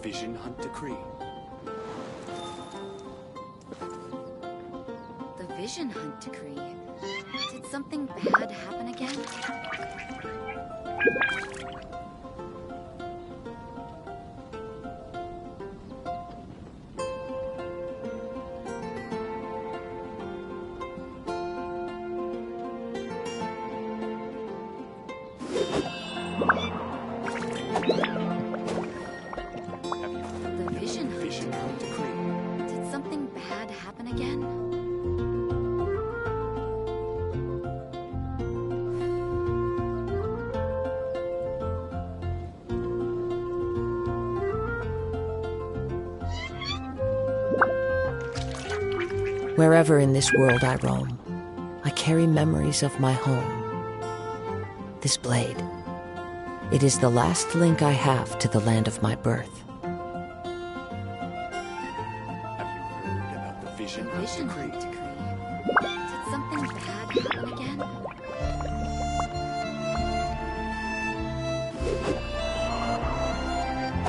Vision Hunt Decree. The Vision Hunt Decree. Did something bad happen again? The Vision Hunt Decree. Did something bad happen again? Wherever in this world I roam, I carry memories of my home. This blade, it is the last link I have to the land of my birth. Have you heard about the Vision Hunt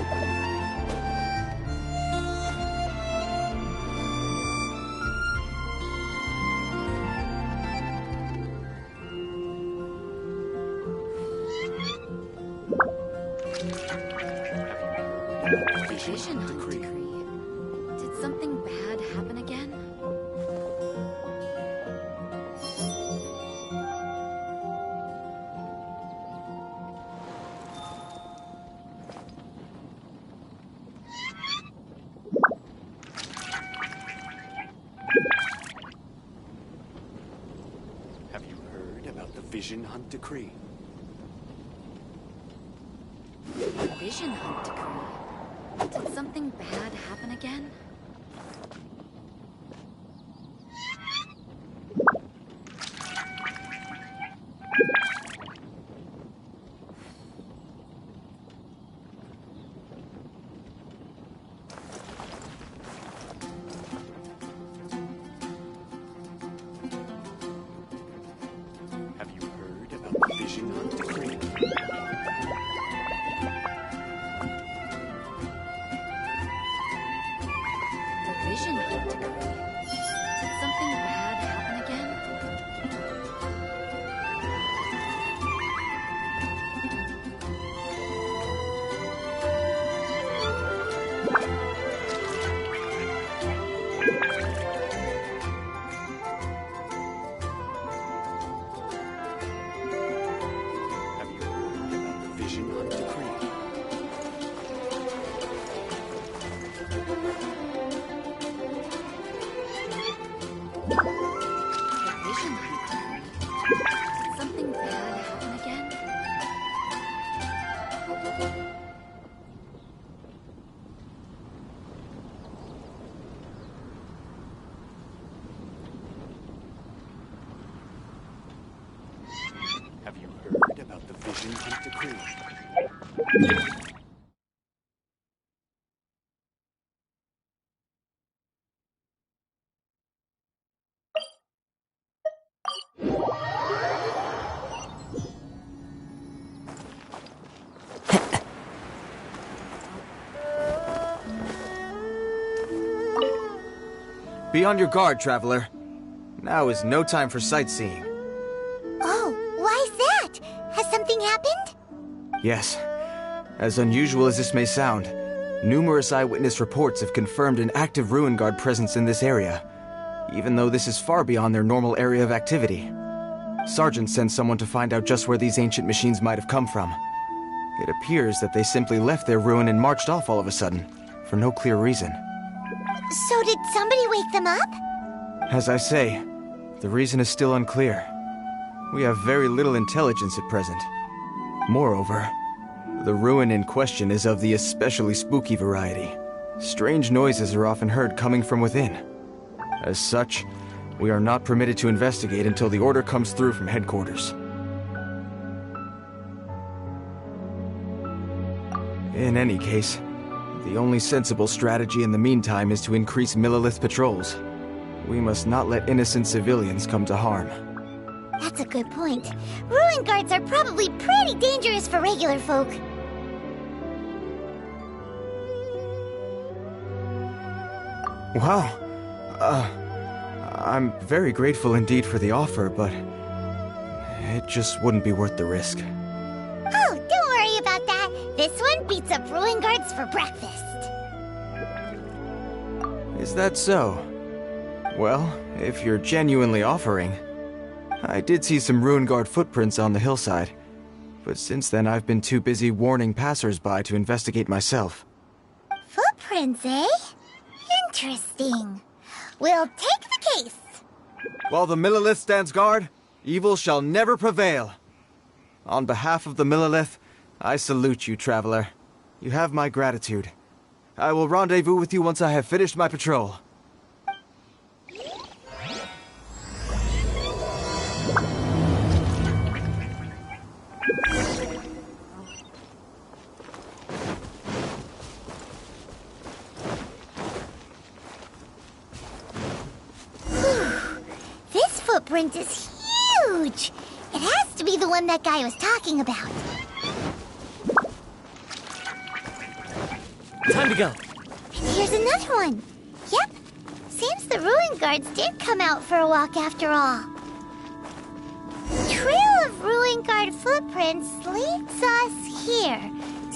Vision Hunt Decree? Decree. Did something bad happen again? Vision Hunt Decree. Did something bad happen again? Have you heard about the Vision Hunt Decree? Vision Hunt Decree. Did something bad happen again? Have you heard about the Vision Hunt Decree? The Vision Hunt Decree. Did something bad happen again? Have you heard about the Vision Hunt Decree? The Vision Hunt Decree. Did something bad happen again? Have you heard about the Vision Hunt Decree? Be on your guard, traveler. Now is no time for sightseeing. Oh, why's that? Has something happened? Yes. As unusual as this may sound, numerous eyewitness reports have confirmed an active ruin guard presence in this area, even though this is far beyond their normal area of activity. Sergeant sent someone to find out just where these ancient machines might have come from. It appears that they simply left their ruin and marched off all of a sudden, for no clear reason. So did somebody wake them up? As I say, the reason is still unclear. We have very little intelligence at present. Moreover, the ruin in question is of the especially spooky variety. Strange noises are often heard coming from within. As such, we are not permitted to investigate until the order comes through from headquarters. In any case, the only sensible strategy in the meantime is to increase Millilith patrols. We must not let innocent civilians come to harm. That's a good point. Ruin guards are probably pretty dangerous for regular folk. Wow. I'm very grateful indeed for the offer, but it just wouldn't be worth the risk. Oh, don't worry about that. This one beats up ruin guards for breakfast. Is that so? Well, if you're genuinely offering. I did see some ruin guard footprints on the hillside, but since then I've been too busy warning passers-by to investigate myself. Footprints, eh? Interesting. We'll take the case. While the Millelith stands guard, evil shall never prevail. On behalf of the Millelith, I salute you, traveler. You have my gratitude. I will rendezvous with you once I have finished my patrol. This footprint is huge. It has to be the one that guy was talking about. Time to go. And here's another one. Yep. Seems the ruin guards did come out for a walk after all. Trail of ruin guard footprints leads us here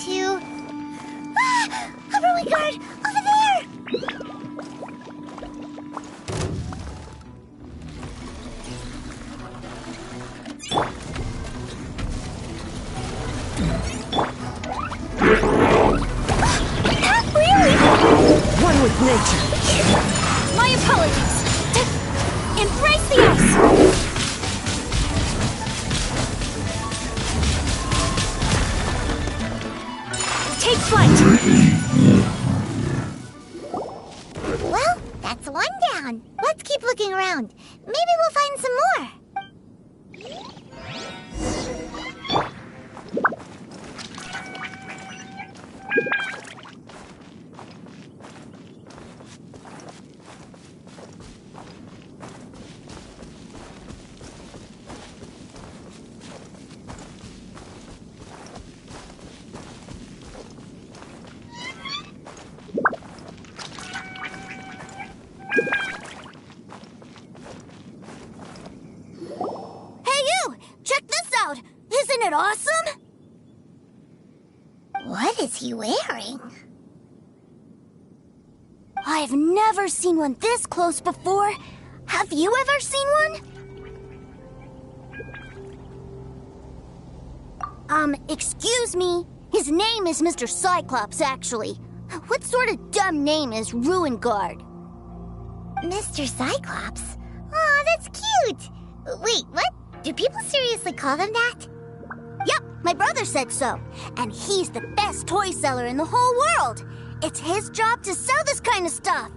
to... Ah! A ruin guard! Over there! Not really! One with nature. My apologies. Embrace the ice. Take flight. Well, that's one down. Let's keep looking around. Maybe we'll find some more. Isn't it awesome? What is he wearing? I've never seen one this close before. Have you ever seen one? Excuse me. His name is Mr. Cyclops, actually. What sort of dumb name is Ruin Guard? Mr. Cyclops? Aw, that's cute! Wait, what? Do people seriously call them that? Yep, my brother said so. And he's the best toy seller in the whole world. It's his job to sell this kind of stuff.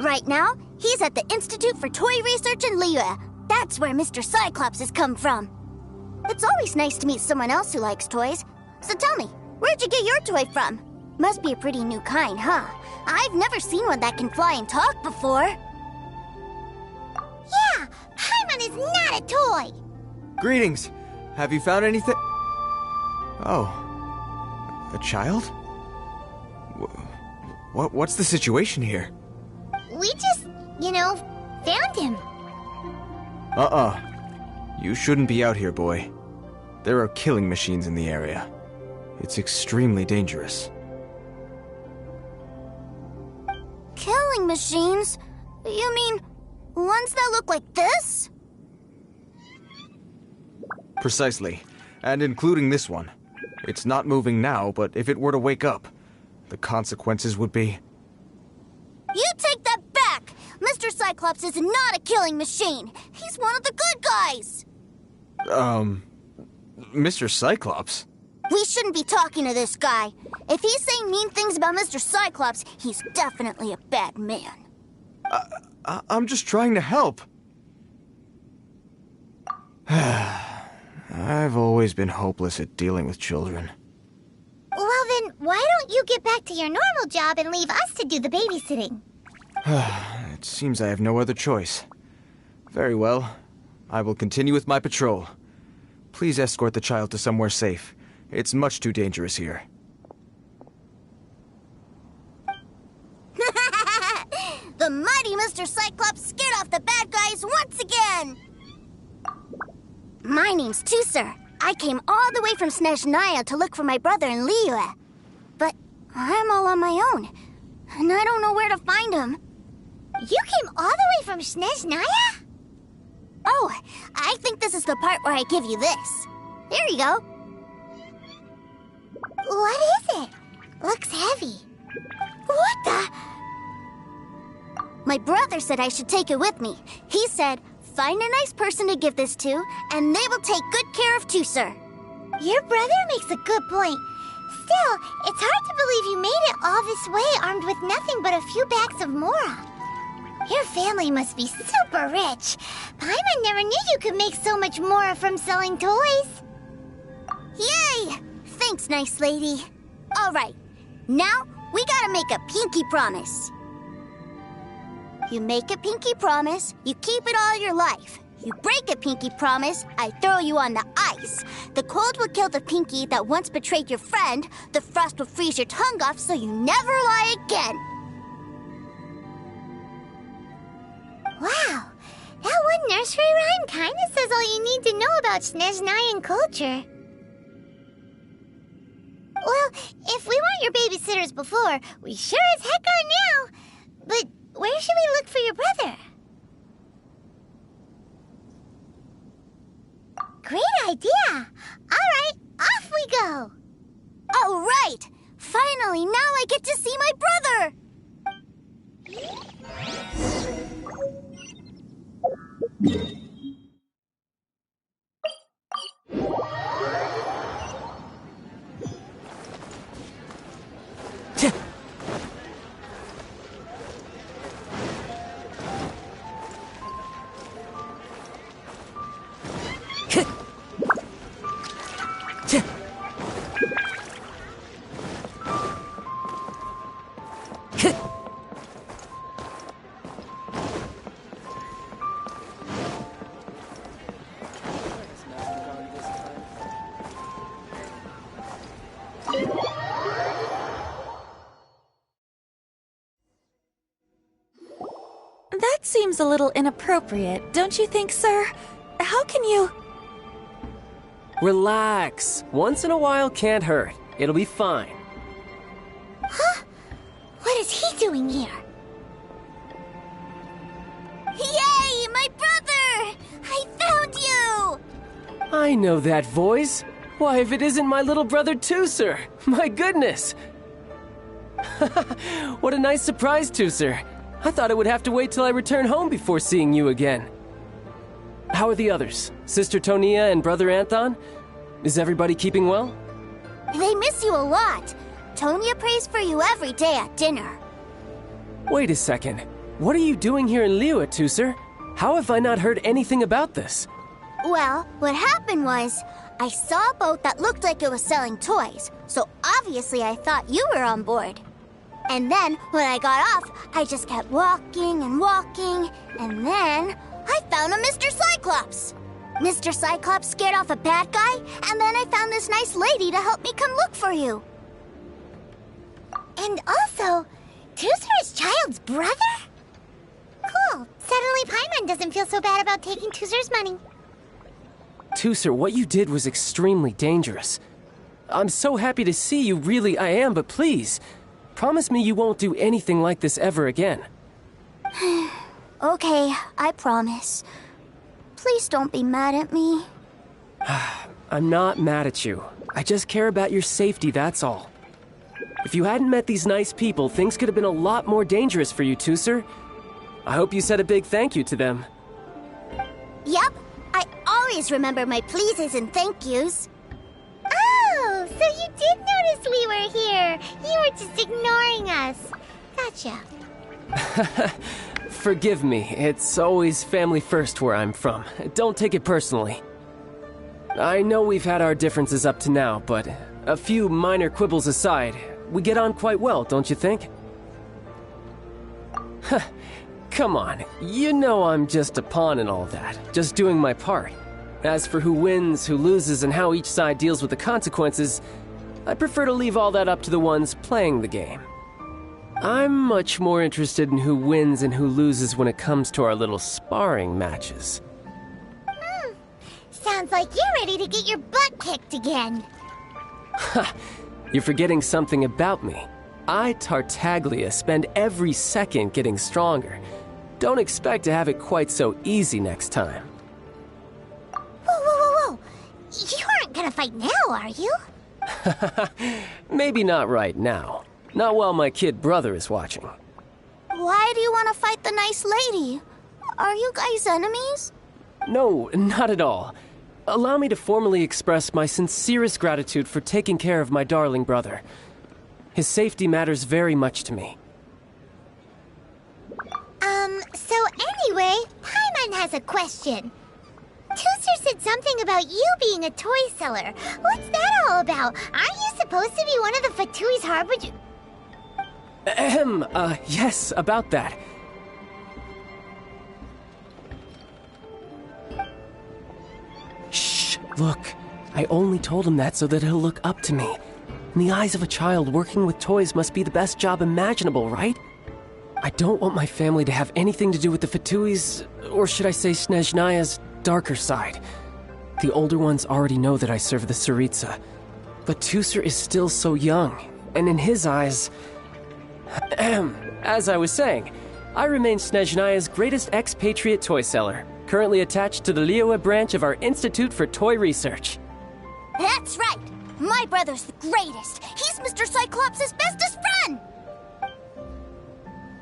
Right now, he's at the Institute for Toy Research in Liyue. That's where Mr. Cyclops has come from. It's always nice to meet someone else who likes toys. So tell me, where'd you get your toy from? Must be a pretty new kind, huh? I've never seen one that can fly and talk before. Yeah, Paimon is not a toy! Greetings! Have you found anything? Oh. A child? What's the situation here? We just, found him. You shouldn't be out here, boy. There are killing machines in the area. It's extremely dangerous. Killing machines? You mean ones that look like this? Precisely. And including this one. It's not moving now, but if it were to wake up, the consequences would be... You take that back! Mr. Cyclops is not a killing machine. He's one of the good guys. Mr. Cyclops? We shouldn't be talking to this guy. If he's saying mean things about Mr. Cyclops, he's definitely a bad man. I'm just trying to help. I've always been hopeless at dealing with children. Well then, why don't you get back to your normal job and leave us to do the babysitting? It seems I have no other choice. Very well. I will continue with my patrol. Please escort the child to somewhere safe. It's much too dangerous here. name's Tusser. I came all the way from Snezhnaya to look for my brother in Liyue. But I'm all on my own, and I don't know where to find him. You came all the way from Snezhnaya? Oh, I think this is the part where I give you this. Here you go. What is it? Looks heavy. What the? My brother said I should take it with me. He said, find a nice person to give this to, and they will take good care of Tusser. Your brother makes a good point. Still, it's hard to believe you made it all this way armed with nothing but a few bags of Mora. Your family must be super rich. Paimon never knew you could make so much Mora from selling toys. Yay! Thanks, nice lady. All right, now we gotta make a pinky promise. You make a pinky promise, you keep it all your life. You break a pinky promise, I throw you on the ice. The cold will kill the pinky that once betrayed your friend. The frost will freeze your tongue off so you never lie again. Wow, that one nursery rhyme kinda says all you need to know about Snezhnayan culture. Well, if we weren't your babysitters before, we sure as heck are now. But where should we look for your brother? Great idea! Alright, off we go! All right! Finally, now I get to see my brother! That seems a little inappropriate, don't you think, sir? How can you... Relax. Once in a while can't hurt. It'll be fine. Huh? What is he doing here? Yay, my brother! I found you! I know that voice. Why, if it isn't my little brother Tusser! My goodness! What a nice surprise, Tusser. I thought I would have to wait till I return home before seeing you again. How are the others? Sister Tonia and Brother Anthon? Is everybody keeping well? They miss you a lot. Tonia prays for you every day at dinner. Wait a second. What are you doing here in Liyue, Tusser? How have I not heard anything about this? Well, what happened was, I saw a boat that looked like it was selling toys, so obviously I thought you were on board. And then, when I got off, I just kept walking and walking, and then I found a Mr. Cyclops. Mr. Cyclops scared off a bad guy, and then I found this nice lady to help me come look for you. And also, Tusser is Childe's brother? Cool. Suddenly Paimon doesn't feel so bad about taking Tusser's money. Tusser, what you did was extremely dangerous. I'm so happy to see you, really I am, but please, promise me you won't do anything like this ever again. Okay, I promise. Please don't be mad at me. I'm not mad at you. I just care about your safety, that's all. If you hadn't met these nice people, things could have been a lot more dangerous for you, Tusser. I hope you said a big thank you to them. Yep, I always remember my pleases and thank yous. Oh, so you did notice we were here. You were just ignoring us. Gotcha. Forgive me, it's always family first where I'm from. Don't take it personally. I know we've had our differences up to now, but a few minor quibbles aside, we get on quite well, don't you think? Come on, you know I'm just a pawn in all that, just doing my part. As for who wins, who loses, and how each side deals with the consequences, I prefer to leave all that up to the ones playing the game. I'm much more interested in who wins and who loses when it comes to our little sparring matches. Sounds like you're ready to get your butt kicked again. You're forgetting something about me. I, Tartaglia, spend every second getting stronger. Don't expect to have it quite so easy next time. Whoa, whoa, whoa, whoa. You aren't gonna fight now, are you? Maybe not right now. Not while my kid brother is watching. Why do you want to fight the nice lady? Are you guys enemies? No, not at all. Allow me to formally express my sincerest gratitude for taking care of my darling brother. His safety matters very much to me. So anyway, Paimon has a question. Tooser said something about you being a toy seller. What's that all about? Aren't you supposed to be one of the Fatui's harbinger? Yes, about that. Shh, look. I only told him that so that he'll look up to me. In the eyes of a child, working with toys must be the best job imaginable, right? I don't want my family to have anything to do with the Fatui's, or should I say Snezhnaya's, darker side. The older ones already know that I serve the Tsaritsa. But Tooser is still so young, and in his eyes... As I was saying, I remain Snezhnaya's greatest expatriate toy seller, currently attached to the Liyue branch of our Institute for Toy Research. That's right! My brother's the greatest! He's Mr. Cyclops' bestest friend!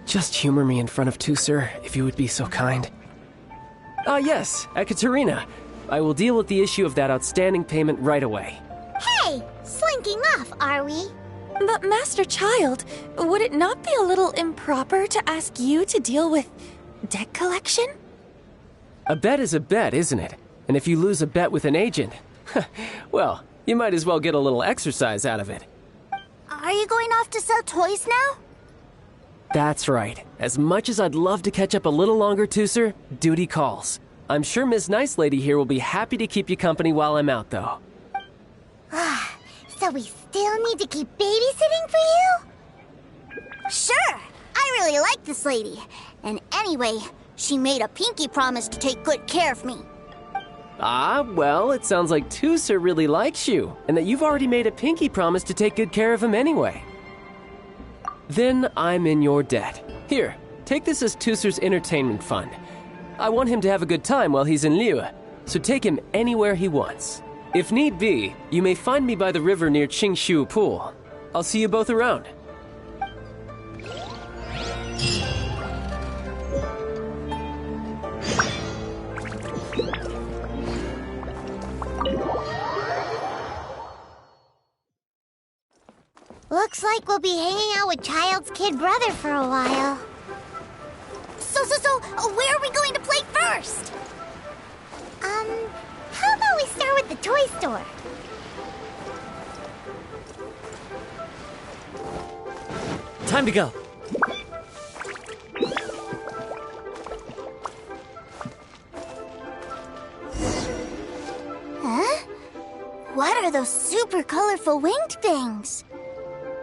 Just humor me in front of Tooser, if you would be so kind. Ah, yes, Ekaterina. I will deal with the issue of that outstanding payment right away. Hey, slinking off, are we? But Master Childe, would it not be a little improper to ask you to deal with debt collection? A bet is a bet, isn't it? And if you lose a bet with an agent, well, you might as well get a little exercise out of it. Are you going off to sell toys now? That's right. As much as I'd love to catch up a little longer, Tooser, duty calls. I'm sure Miss Nice Lady here will be happy to keep you company while I'm out, though. So we still need to keep babysitting for you? Sure! I really like this lady. And anyway, she made a pinky promise to take good care of me. Ah, well, it sounds like Tooser really likes you, and that you've already made a pinky promise to take good care of him anyway. Then I'm in your debt. Here, take this as Tooser's entertainment fund. I want him to have a good time while he's in Liyue, so take him anywhere he wants. If need be, you may find me by the river near Qingshu Pool. I'll see you both around. Looks like we'll be hanging out with Childe's kid brother for a while. So, where are we going to play first? How about we start with the toy store? Time to go. Huh? What are those super colorful winged things?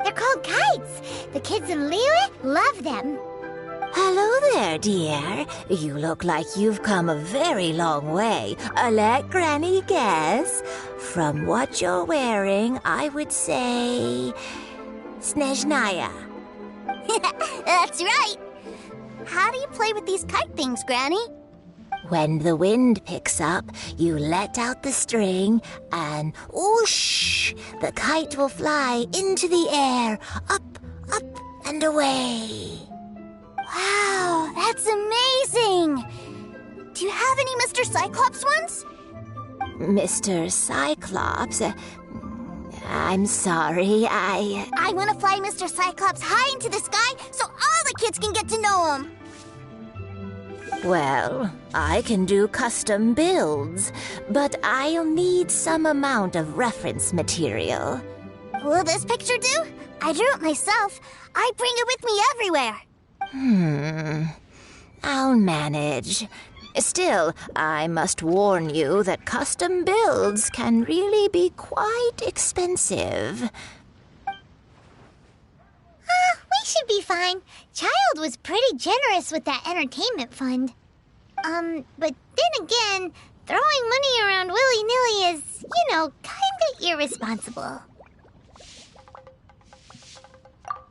They're called kites. The kids in Liyue love them. Hello there, dear. You look like you've come a very long way. Let Granny guess. From what you're wearing, I would say... Snezhnaya. That's right. How do you play with these kite things, Granny? When the wind picks up, you let out the string and whoosh! The kite will fly into the air, up, and away. Wow, that's amazing! Do you have any Mr. Cyclops ones? Mr. Cyclops? I'm sorry, I want to fly Mr. Cyclops high into the sky so all the kids can get to know him. Well, I can do custom builds, but I'll need some amount of reference material. Will this picture do? I drew it myself. I bring it with me everywhere. I'll manage. Still, I must warn you that custom builds can really be quite expensive. We should be fine. Childe was pretty generous with that entertainment fund. But then again, throwing money around willy-nilly is, kinda irresponsible.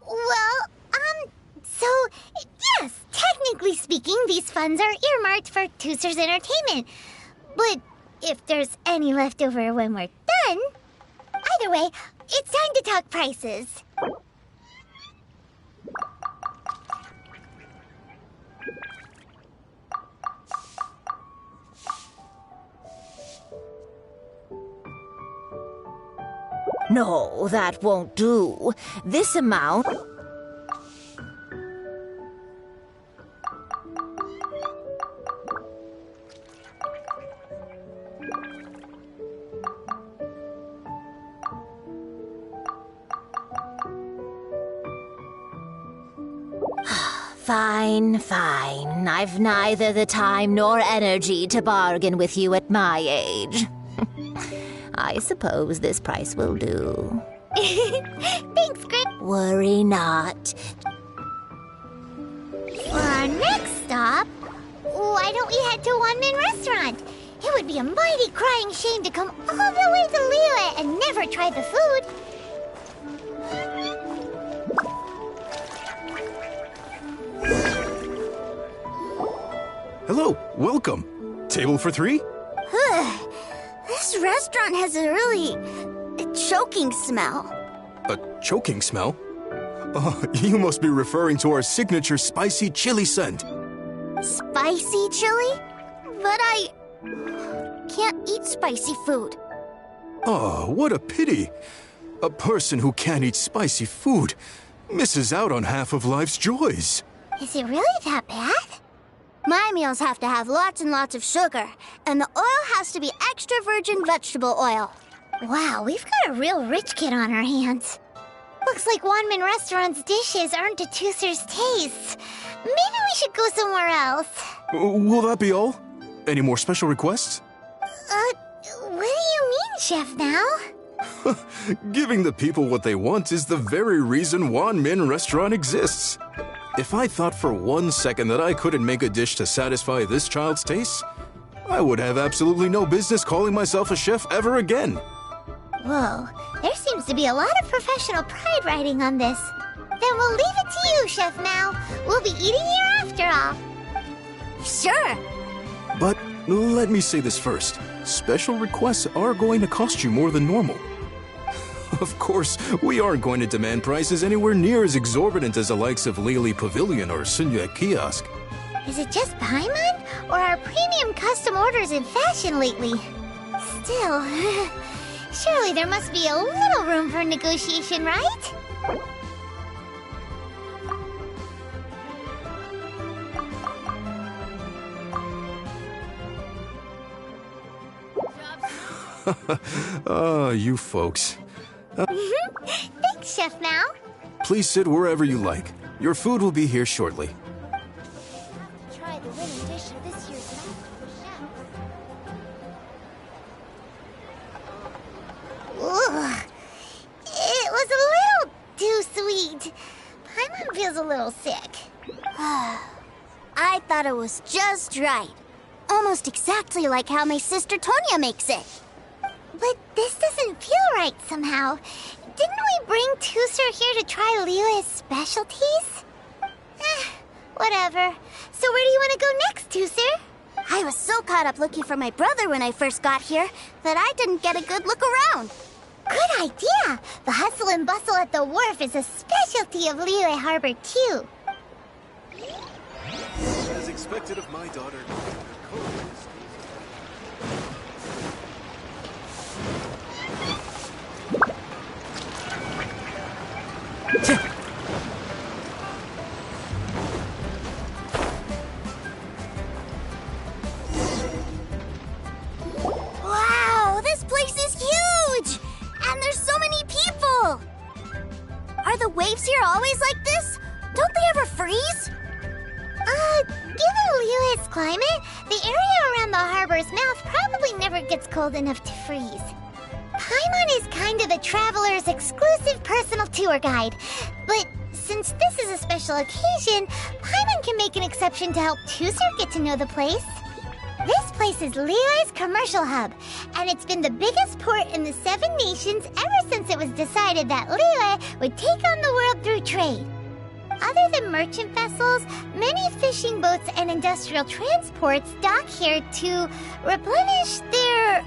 Well, so, yes, technically speaking, these funds are earmarked for Tooser's entertainment. But if there's any left over when we're done, either way, it's time to talk prices. No, that won't do. This amount... Fine. I've neither the time nor energy to bargain with you at my age. I suppose this price will do. Thanks, Grit. Worry not. For our next stop, why don't we head to Wanmin Restaurant? It would be a mighty crying shame to come all the way to Liyue and never try the food. Hello, welcome. Table for 3? This restaurant has a really choking smell. A choking smell? Oh, you must be referring to our signature spicy chili scent. Spicy chili? But I can't eat spicy food. Oh, what a pity. A person who can't eat spicy food misses out on half of life's joys. Is it really that bad? My meals have to have lots and lots of sugar, and the oil has to be extra virgin vegetable oil. Wow, we've got a real rich kid on our hands. Looks like Wanmin Restaurant's dishes aren't to Tooser's taste. Maybe we should go somewhere else. Will that be all? Any more special requests? What do you mean, Chef now? Giving the people what they want is the very reason Wanmin Restaurant exists. If I thought for 1 second that I couldn't make a dish to satisfy this child's taste, I would have absolutely no business calling myself a chef ever again. Whoa, there seems to be a lot of professional pride riding on this. Then we'll leave it to you, Chef Mao. We'll be eating here after all. Sure. But let me say this first. Special requests are going to cost you more than normal. Of course, we aren't going to demand prices anywhere near as exorbitant as the likes of Lily Pavilion or Sunyue Kiosk. Is it just Paimon? Or are premium custom orders in fashion lately? Still, surely there must be a little room for negotiation, right? You folks. Thanks, Chef Mao. Please sit wherever you like. Your food will be here shortly. Try the winning dish of this year's Ugh. It was a little too sweet. Paimon feels a little sick. I thought it was just right. Almost exactly like how my sister Tonya makes it. But this doesn't feel right somehow. Didn't we bring Tooser here to try Liyue's specialties? Whatever. So where do you want to go next, Tooser? I was so caught up looking for my brother when I first got here that I didn't get a good look around. Good idea! The hustle and bustle at the wharf is a specialty of Liyue Harbor, too. As expected of my daughter, Wow, this place is huge! And there's so many people! Are the waves here always like this? Don't they ever freeze? Given Liyue's climate, the area around the harbor's mouth probably never gets cold enough to freeze. Paimon is kind of the traveler's exclusive personal tour guide, but since this is a special occasion, Paimon can make an exception to help Tooser get to know the place. This place is Lily's commercial hub, and it's been the biggest port in the 7 nations ever since it was decided that Lily would take on the world through trade. Other than merchant vessels, many fishing boats and industrial transports dock here to replenish their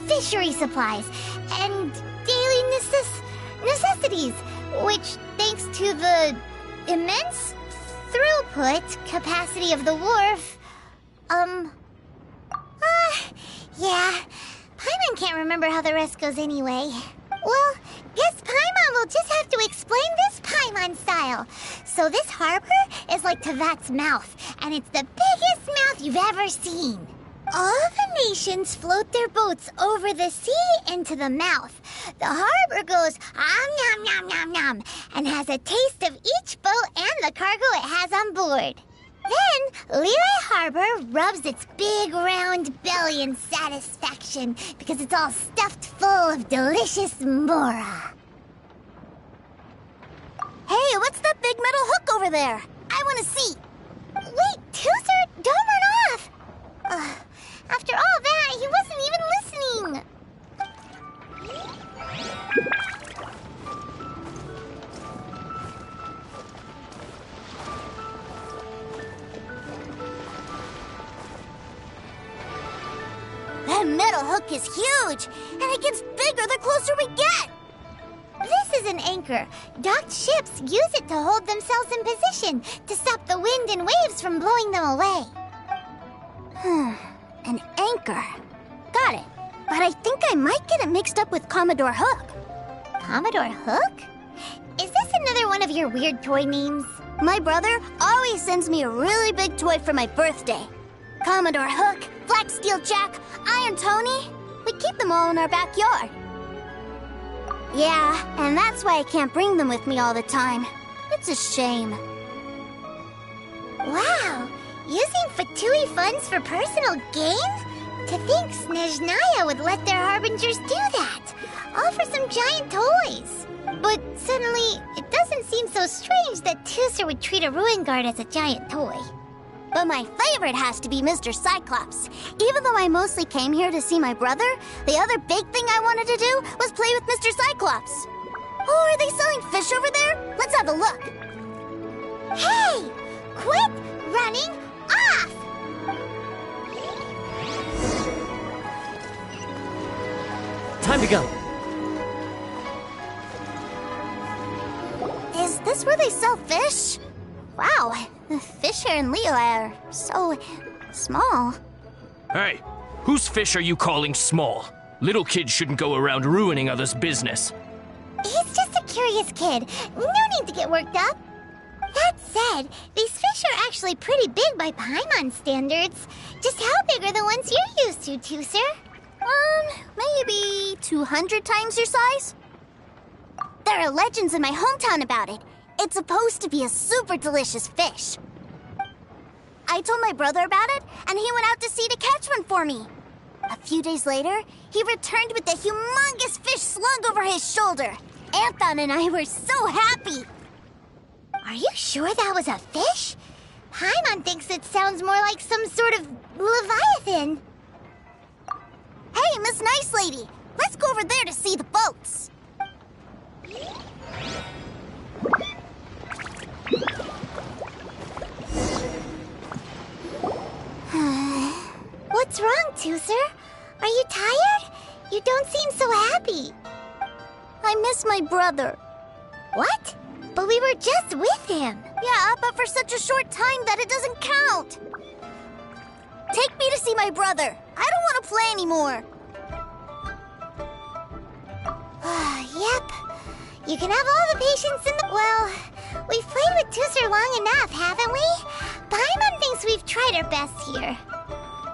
fishery supplies and daily necessities, which, thanks to the immense throughput capacity of the wharf, yeah, Paimon can't remember how the rest goes anyway. Well, guess Paimon will just have to explain this Paimon style. So this harbor is like Tevat's mouth, and it's the biggest mouth you've ever seen. All the nations float their boats over the sea into the mouth. The harbor goes nom nom nom nom and has a taste of each boat and the cargo it has on board. Then, Lily Harbor rubs its big round belly in satisfaction because it's all stuffed full of delicious mora. Hey, what's that big metal hook over there? I want to see. Wait, Tooser, don't run off! After all that, he wasn't even listening. That metal hook is huge, and it gets bigger the closer we get. This is an anchor. Docked ships use it to hold themselves in position to stop the wind and waves from blowing them away. An anchor. Got it. But I think I might get it mixed up with Commodore Hook. Commodore Hook? Is this another one of your weird toy names? My brother always sends me a really big toy for my birthday. Commodore Hook, Black Steel Jack, Iron Tony. We keep them all in our backyard. Yeah, and that's why I can't bring them with me all the time. It's a shame. Wow! Using Fatui funds for personal gain? To think Snezhnaya would let their harbingers do that! All for some giant toys! But suddenly, it doesn't seem so strange that Tooser would treat a ruin guard as a giant toy. But my favorite has to be Mr. Cyclops. Even though I mostly came here to see my brother, the other big thing I wanted to do was play with Mr. Cyclops. Oh, are they selling fish over there? Let's have a look. Hey! Quit running off! Time to go. Is this where they sell fish? Wow, the fish here in Leo are so small. Hey, whose fish are you calling small? Little kids shouldn't go around ruining others' business. He's just a curious kid. No need to get worked up. That said, these fish are actually pretty big by Paimon standards. Just how big are the ones you're used to, Tooser? Maybe 200 times your size? There are legends in my hometown about it. It's supposed to be a super delicious fish. I told my brother about it, and he went out to sea to catch one for me. A few days later, he returned with a humongous fish slung over his shoulder. Anthon and I were so happy. Are you sure that was a fish? Paimon thinks it sounds more like some sort of leviathan. Hey, Miss Nice Lady, let's go over there to see the boats. What's wrong, Tooser? Are you tired? You don't seem so happy. I miss my brother. What? But we were just with him. Yeah, but for such a short time that it doesn't count. Take me to see my brother. I don't want to play anymore. Yep. You can have all the patience in the... Well, we've played with Tooser long enough, haven't we? Paimon thinks we've tried our best here.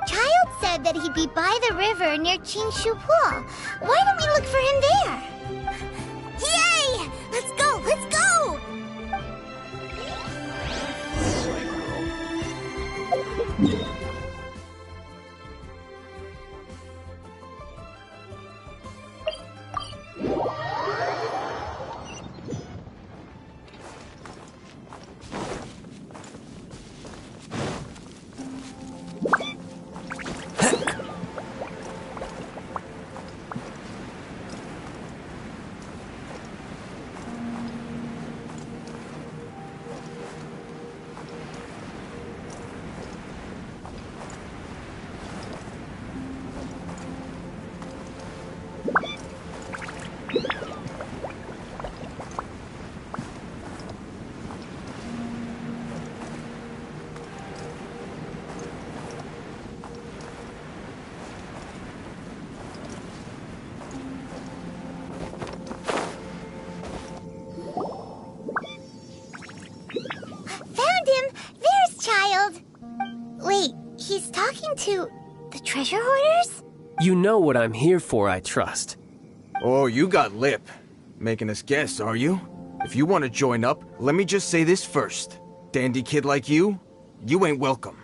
Childe said that he'd be by the river near Chingshu Pool. Why don't we look for him there? Yay! Let's go! Let's go! talking to the treasure hoarders? You know what I'm here for, I trust. Oh, you got lip. Making us guess, are you? If you want to join up, let me just say this first. Dandy kid like you ain't welcome.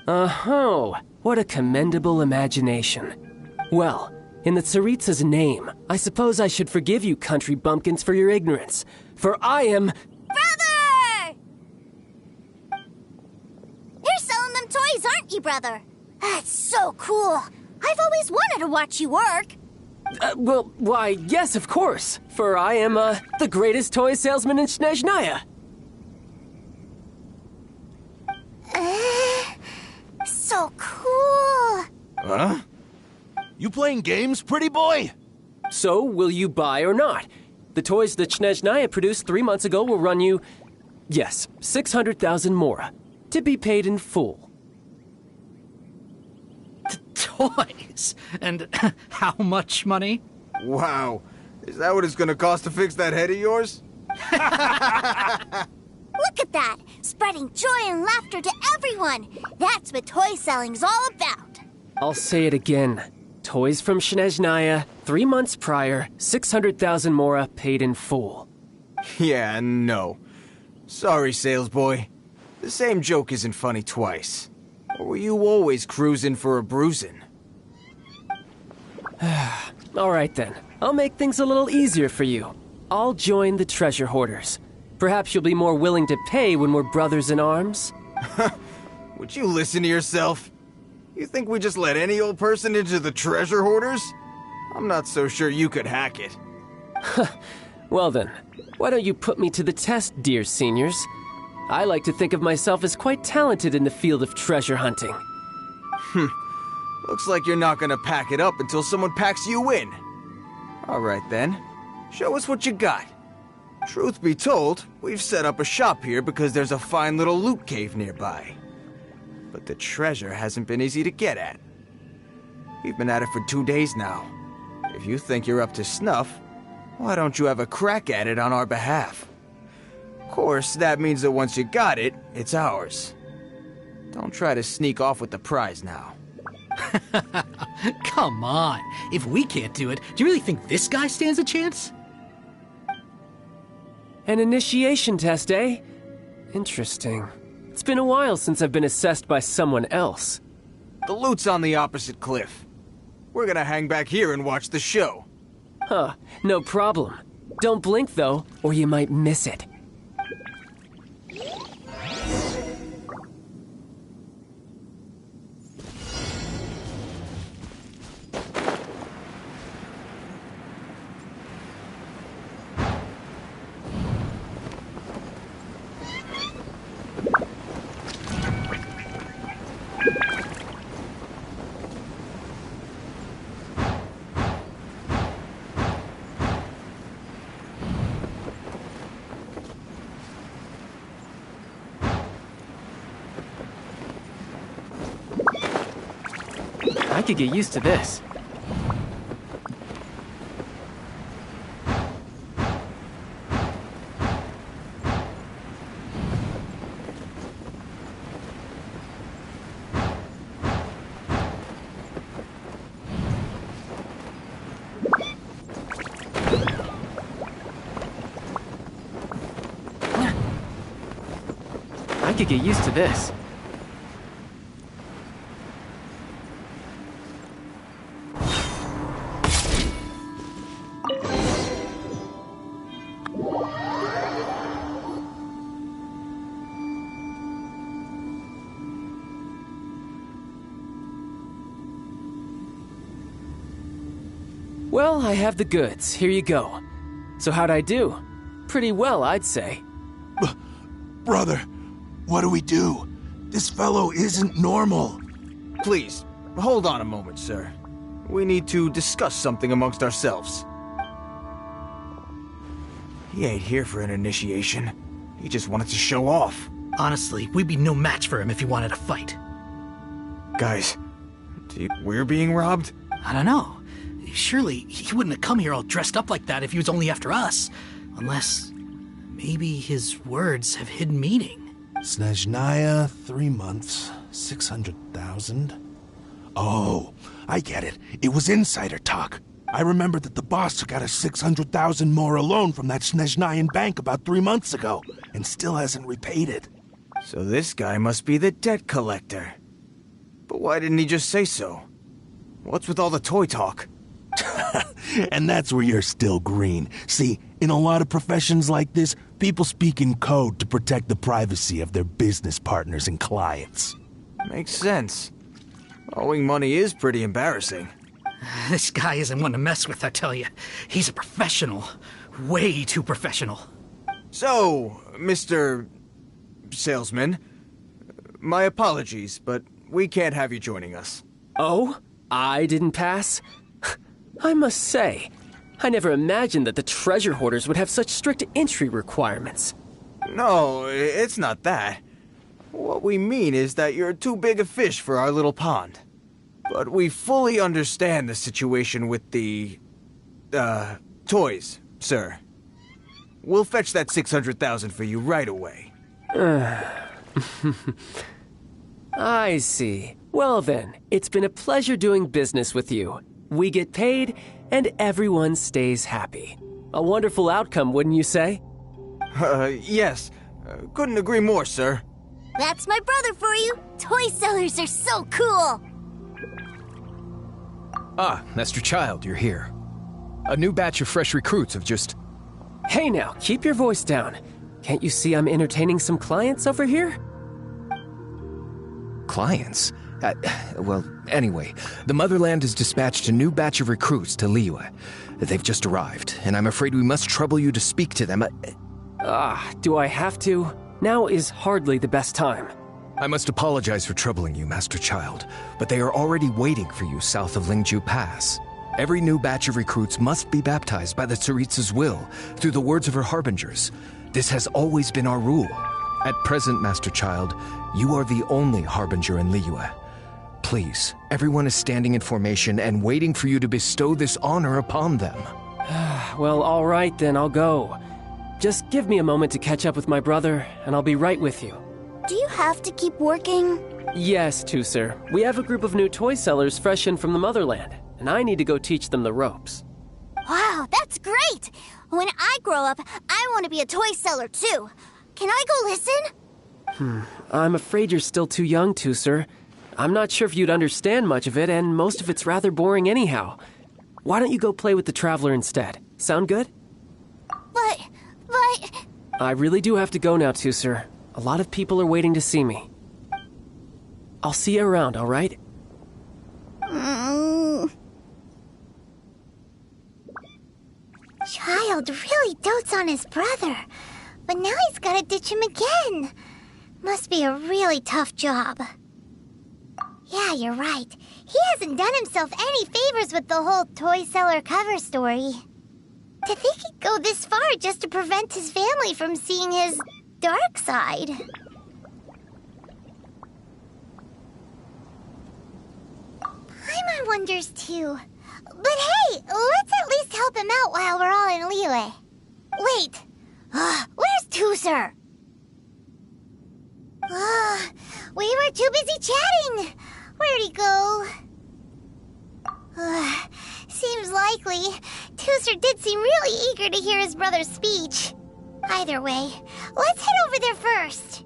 Oh, what a commendable imagination. Well, in the Tsaritsa's name, I suppose I should forgive you country bumpkins for your ignorance. For I am... Brother! You're selling them toys, aren't you, brother? That's so cool. I've always wanted to watch you work. Well, why, yes, of course. For I am, the greatest toy salesman in Snezhnaya. So cool. Huh? You playing games, pretty boy? So, will you buy or not? The toys that Snezhnaya produced 3 months ago will run you, yes, 600,000 mora, to be paid in full. Toys? And how much money? Wow. Is that what it's gonna cost to fix that head of yours? Look at that! Spreading joy and laughter to everyone! That's what toy selling's all about! I'll say it again. Toys from Snezhnaya, 3 months prior, 600,000 mora paid in full. Yeah, no. Sorry, sales boy. The same joke isn't funny twice. Or were you always cruising for a bruising? All right then. I'll make things a little easier for you. I'll join the treasure hoarders. Perhaps you'll be more willing to pay when we're brothers in arms? Would you listen to yourself? You think we just let any old person into the treasure hoarders? I'm not so sure you could hack it. Well then, why don't you put me to the test, dear seniors? I like to think of myself as quite talented in the field of treasure hunting. Looks like you're not gonna pack it up until someone packs you in. All right then, show us what you got. Truth be told, we've set up a shop here because there's a fine little loot cave nearby. But the treasure hasn't been easy to get at. We've been at it for 2 days now. If you think you're up to snuff, why don't you have a crack at it on our behalf? Of course, that means that once you got it, it's ours. Don't try to sneak off with the prize now. Come on. If we can't do it, do you really think this guy stands a chance? An initiation test, eh? Interesting. It's been a while since I've been assessed by someone else. The loot's on the opposite cliff. We're gonna hang back here and watch the show. Huh, no problem. Don't blink though, or you might miss it. I could get used to this. I could get used to this. Well, I have the goods. Here you go. So how'd I do? Pretty well, I'd say. Brother, what do we do? This fellow isn't normal. Please, hold on a moment, sir. We need to discuss something amongst ourselves. He ain't here for an initiation. He just wanted to show off. Honestly, we'd be no match for him if he wanted a fight. Guys, do you think we're being robbed? I don't know. Surely he wouldn't have come here all dressed up like that if he was only after us. Unless maybe his words have hidden meaning. Snezhnaya, 3 months. 600,000? Oh, I get it. It was insider talk. I remember that the boss took out a 600,000 more loan from that Snezhnayan bank about 3 months ago, and still hasn't repaid it. So this guy must be the debt collector. But why didn't he just say so? What's with all the toy talk? And that's where you're still green. See, in a lot of professions like this, people speak in code to protect the privacy of their business partners and clients. Makes sense. Owing money is pretty embarrassing. This guy isn't one to mess with, I tell you. He's a professional. Way too professional. So, Mr. Salesman, my apologies, but we can't have you joining us. Oh? I didn't pass? I must say, I never imagined that the treasure hoarders would have such strict entry requirements. No, it's not that. What we mean is that you're too big a fish for our little pond. But we fully understand the situation with the, toys, sir. We'll fetch that 600,000 for you right away. I see. Well then, it's been a pleasure doing business with you. We get paid, and everyone stays happy. A wonderful outcome, wouldn't you say? Yes. Couldn't agree more, sir. That's my brother for you. Toy sellers are so cool. Ah, Master Childe, you're here. A new batch of fresh recruits have just... Hey now, keep your voice down. Can't you see I'm entertaining some clients over here? Clients? Well, anyway, the Motherland has dispatched a new batch of recruits to Liyue. They've just arrived, and I'm afraid we must trouble you to speak to them. Do I have to? Now is hardly the best time. I must apologize for troubling you, Master Childe, but they are already waiting for you south of Lingju Pass. Every new batch of recruits must be baptized by the Tsaritsa's will, through the words of her harbingers. This has always been our rule. At present, Master Childe, you are the only harbinger in Liyue. Please, everyone is standing in formation and waiting for you to bestow this honor upon them. Well, all right then, I'll go. Just give me a moment to catch up with my brother, and I'll be right with you. Do you have to keep working? Yes, sir. We have a group of new toy sellers fresh in from the Motherland, and I need to go teach them the ropes. Wow, that's great! When I grow up, I want to be a toy seller too. Can I go listen? I'm afraid you're still too young to, sir. I'm not sure if you'd understand much of it, and most of it's rather boring anyhow. Why don't you go play with the Traveler instead? Sound good? But... I really do have to go now, too, sir. A lot of people are waiting to see me. I'll see you around, all right? Childe really dotes on his brother, but now he's gotta ditch him again. Must be a really tough job. Yeah, you're right. He hasn't done himself any favors with the whole toy seller cover story. To think he'd go this far just to prevent his family from seeing his dark side. Paimon wonders too. But hey, let's at least help him out while we're all in Liyue. Wait, where's Tuser? We were too busy chatting. Where'd he go? Seems likely. Tuser did seem really eager to hear his brother's speech. Either way, let's head over there first.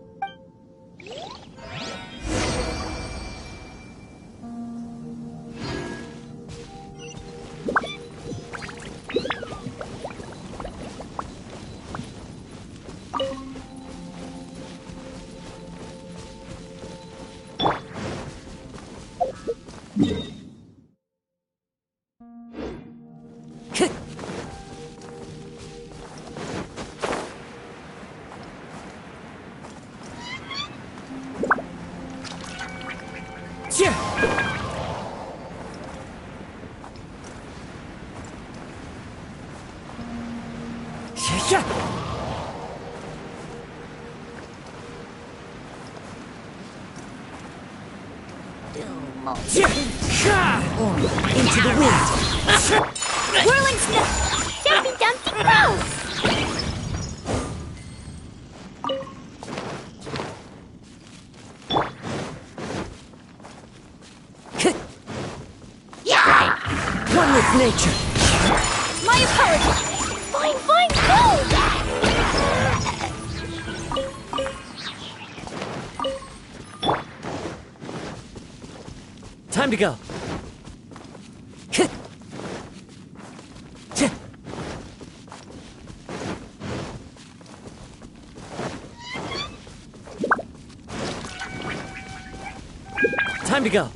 Into the wind! Whirling snow! Dumpy Dumpty Go! with nature. My apologies. Fine, fine, Time to go. Time to go.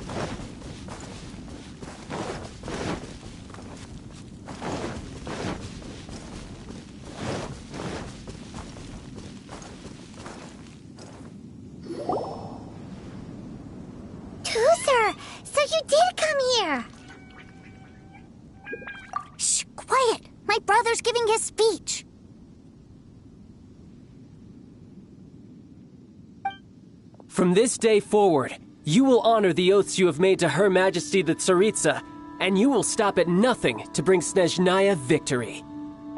Toozer, so you did come here. Shh, quiet. My brother's giving his speech. From this day forward, you will honor the oaths you have made to Her Majesty the Tsaritsa, and you will stop at nothing to bring Snezhnaya victory.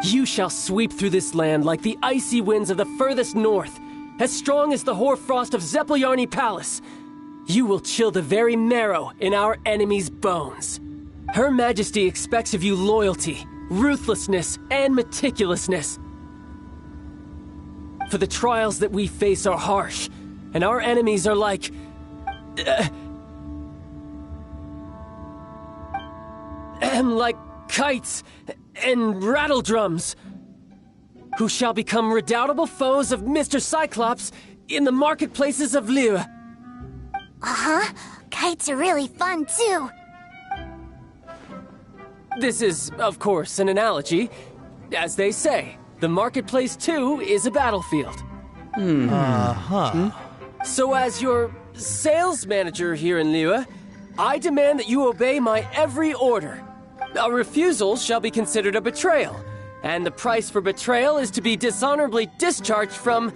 You shall sweep through this land like the icy winds of the furthest north, as strong as the hoarfrost of Zepelyarny Palace. You will chill the very marrow in our enemies' bones. Her Majesty expects of you loyalty, ruthlessness, and meticulousness. For the trials that we face are harsh, and our enemies are like... like kites and rattle drums, who shall become redoubtable foes of Mr. Cyclops in the marketplaces of Liyue. Uh-huh. Kites are really fun, too. This is, of course, an analogy. As they say, the marketplace, too, is a battlefield. So as your sales manager here in Liyue, I demand that you obey my every order. A refusal shall be considered a betrayal, and the price for betrayal is to be dishonorably discharged from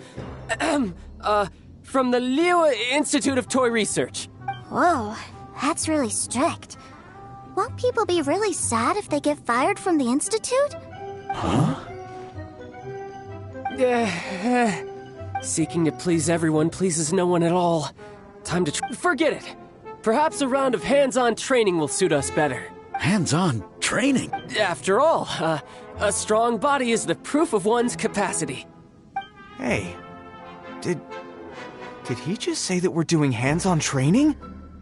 the Liyue Institute of Toy Research. Whoa, that's really strict. Won't people be really sad if they get fired from the Institute? Seeking to please everyone pleases no one at all. Time to forget it. Perhaps a round of hands-on training will suit us better. Hands-on training? After all, a strong body is the proof of one's capacity. Hey, did he just say that we're doing hands-on training?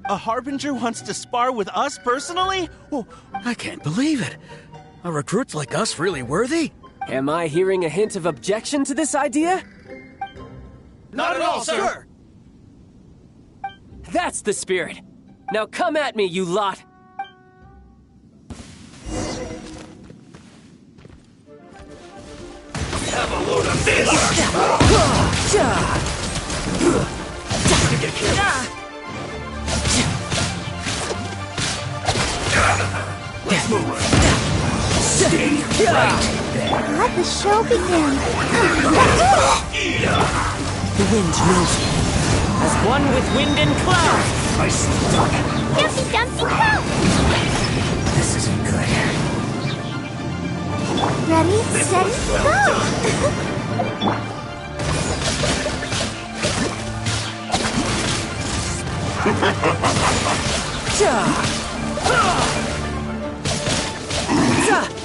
A Harbinger wants to spar with us personally? Oh, I can't believe it. Are recruits like us really worthy? Am I hearing a hint of objection to this idea? Not at all, sir! That's the spirit. Now come at me, you lot! Have a load of this! Let's move. Stay right there. Let the show begin. The wind knows me. As one with wind and cloud! Dumpty Dumpty Go! This isn't good. Ready, steady, go!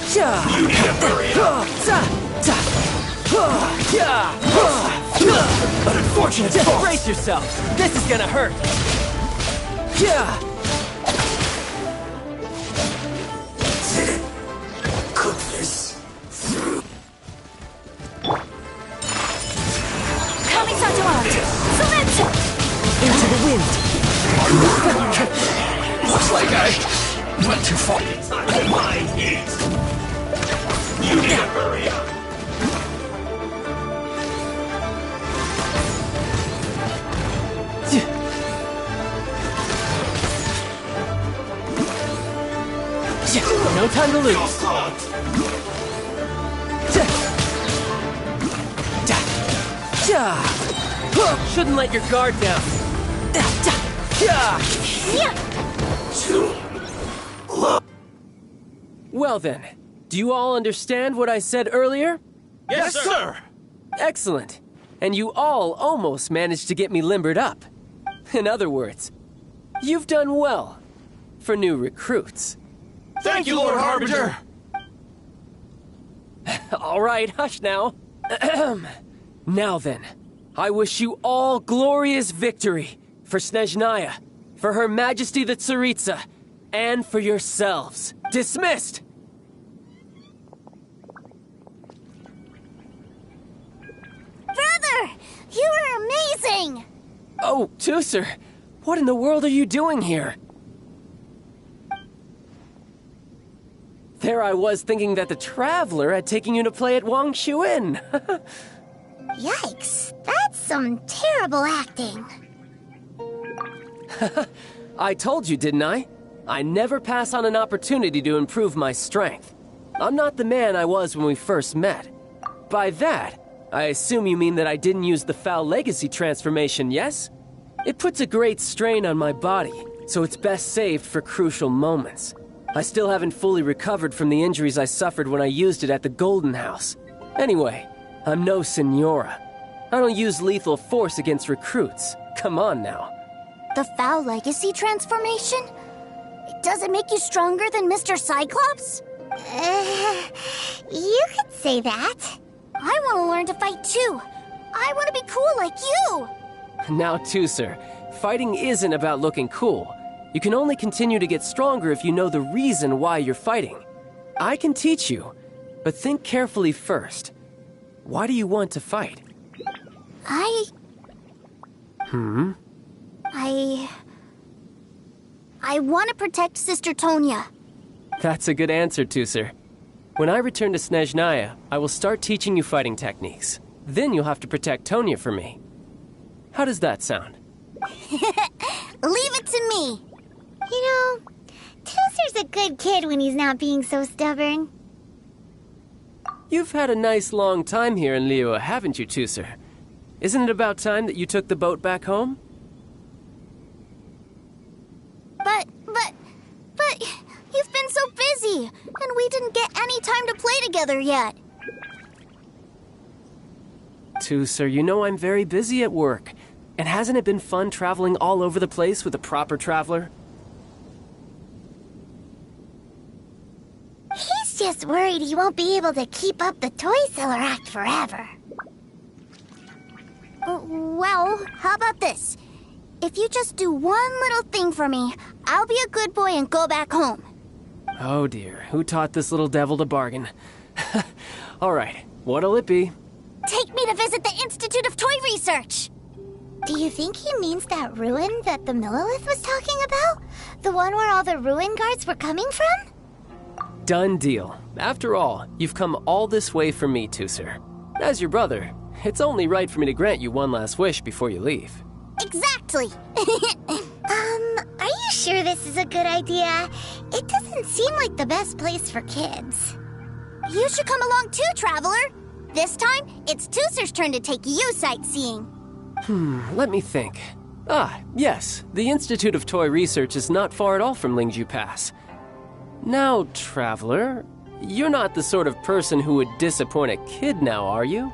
You need to hurry up. But unfortunate Just brace yourself. This is gonna hurt. Cook this through. Into the wind. Looks like I went too far. My heat. You need to hurry up. No time to lose. Shouldn't let your guard down. Well then, do you all understand what I said earlier? Yes, sir! Excellent. And you all almost managed to get me limbered up. In other words, you've done well for new recruits. Thank you, Lord Harbinger! All right, hush now. Now then, I wish you all glorious victory for Snezhnaya, for Her Majesty the Tsaritsa, and for yourselves. Dismissed! Brother! You are amazing! Oh, Tusser, what in the world are you doing here? There I was thinking that the Traveler had taken you to play at Wang Xuan. Yikes, that's some terrible acting. I told you, didn't I? I never pass on an opportunity to improve my strength. I'm not the man I was when we first met. By that, I assume you mean that I didn't use the Foul Legacy transformation, yes? It puts a great strain on my body, so it's best saved for crucial moments. I still haven't fully recovered from the injuries I suffered when I used it at the Golden House. Anyway, I'm no Senora. I don't use lethal force against recruits. Come on now. The Foul Legacy transformation? Does it make you stronger than Mr. Cyclops? You could say that. I want to learn to fight too. I want to be cool like you. Now, Tusser, fighting isn't about looking cool. You can only continue to get stronger if you know the reason why you're fighting. I can teach you, but think carefully first. Why do you want to fight? I want to protect Sister Tonya. That's a good answer, Tusser. When I return to Snezhnaya, I will start teaching you fighting techniques. Then you'll have to protect Tonya for me. How does that sound? Leave it to me. You know, Tusser's a good kid when he's not being so stubborn. You've had a nice long time here in Liyue, haven't you, Tusser? Isn't it about time that you took the boat back home? But, you've been so busy, and we didn't get any time to play together yet. Tusser, you know I'm very busy at work. And hasn't it been fun traveling all over the place with a proper traveler? He's just worried he won't be able to keep up the toy seller act forever. Well, how about this? If you just do one little thing for me, I'll be a good boy and go back home. Oh dear, who taught this little devil to bargain? All right, what'll it be? Take me to visit the Institute of Toy Research. Do you think he means that ruin that the Millilith was talking about? The one where all the ruin guards were coming from? Done deal. After all, you've come all this way for me, Tusser. As your brother, it's only right for me to grant you one last wish before you leave. Exactly. Are you sure this is a good idea? It doesn't seem like the best place for kids. You should come along too, Traveler. This time, it's Tusser's turn to take you sightseeing. Let me think. Ah, yes, the Institute of Toy Research is not far at all from Lingju Pass. Now, Traveler, you're not the sort of person who would disappoint a kid now, are you?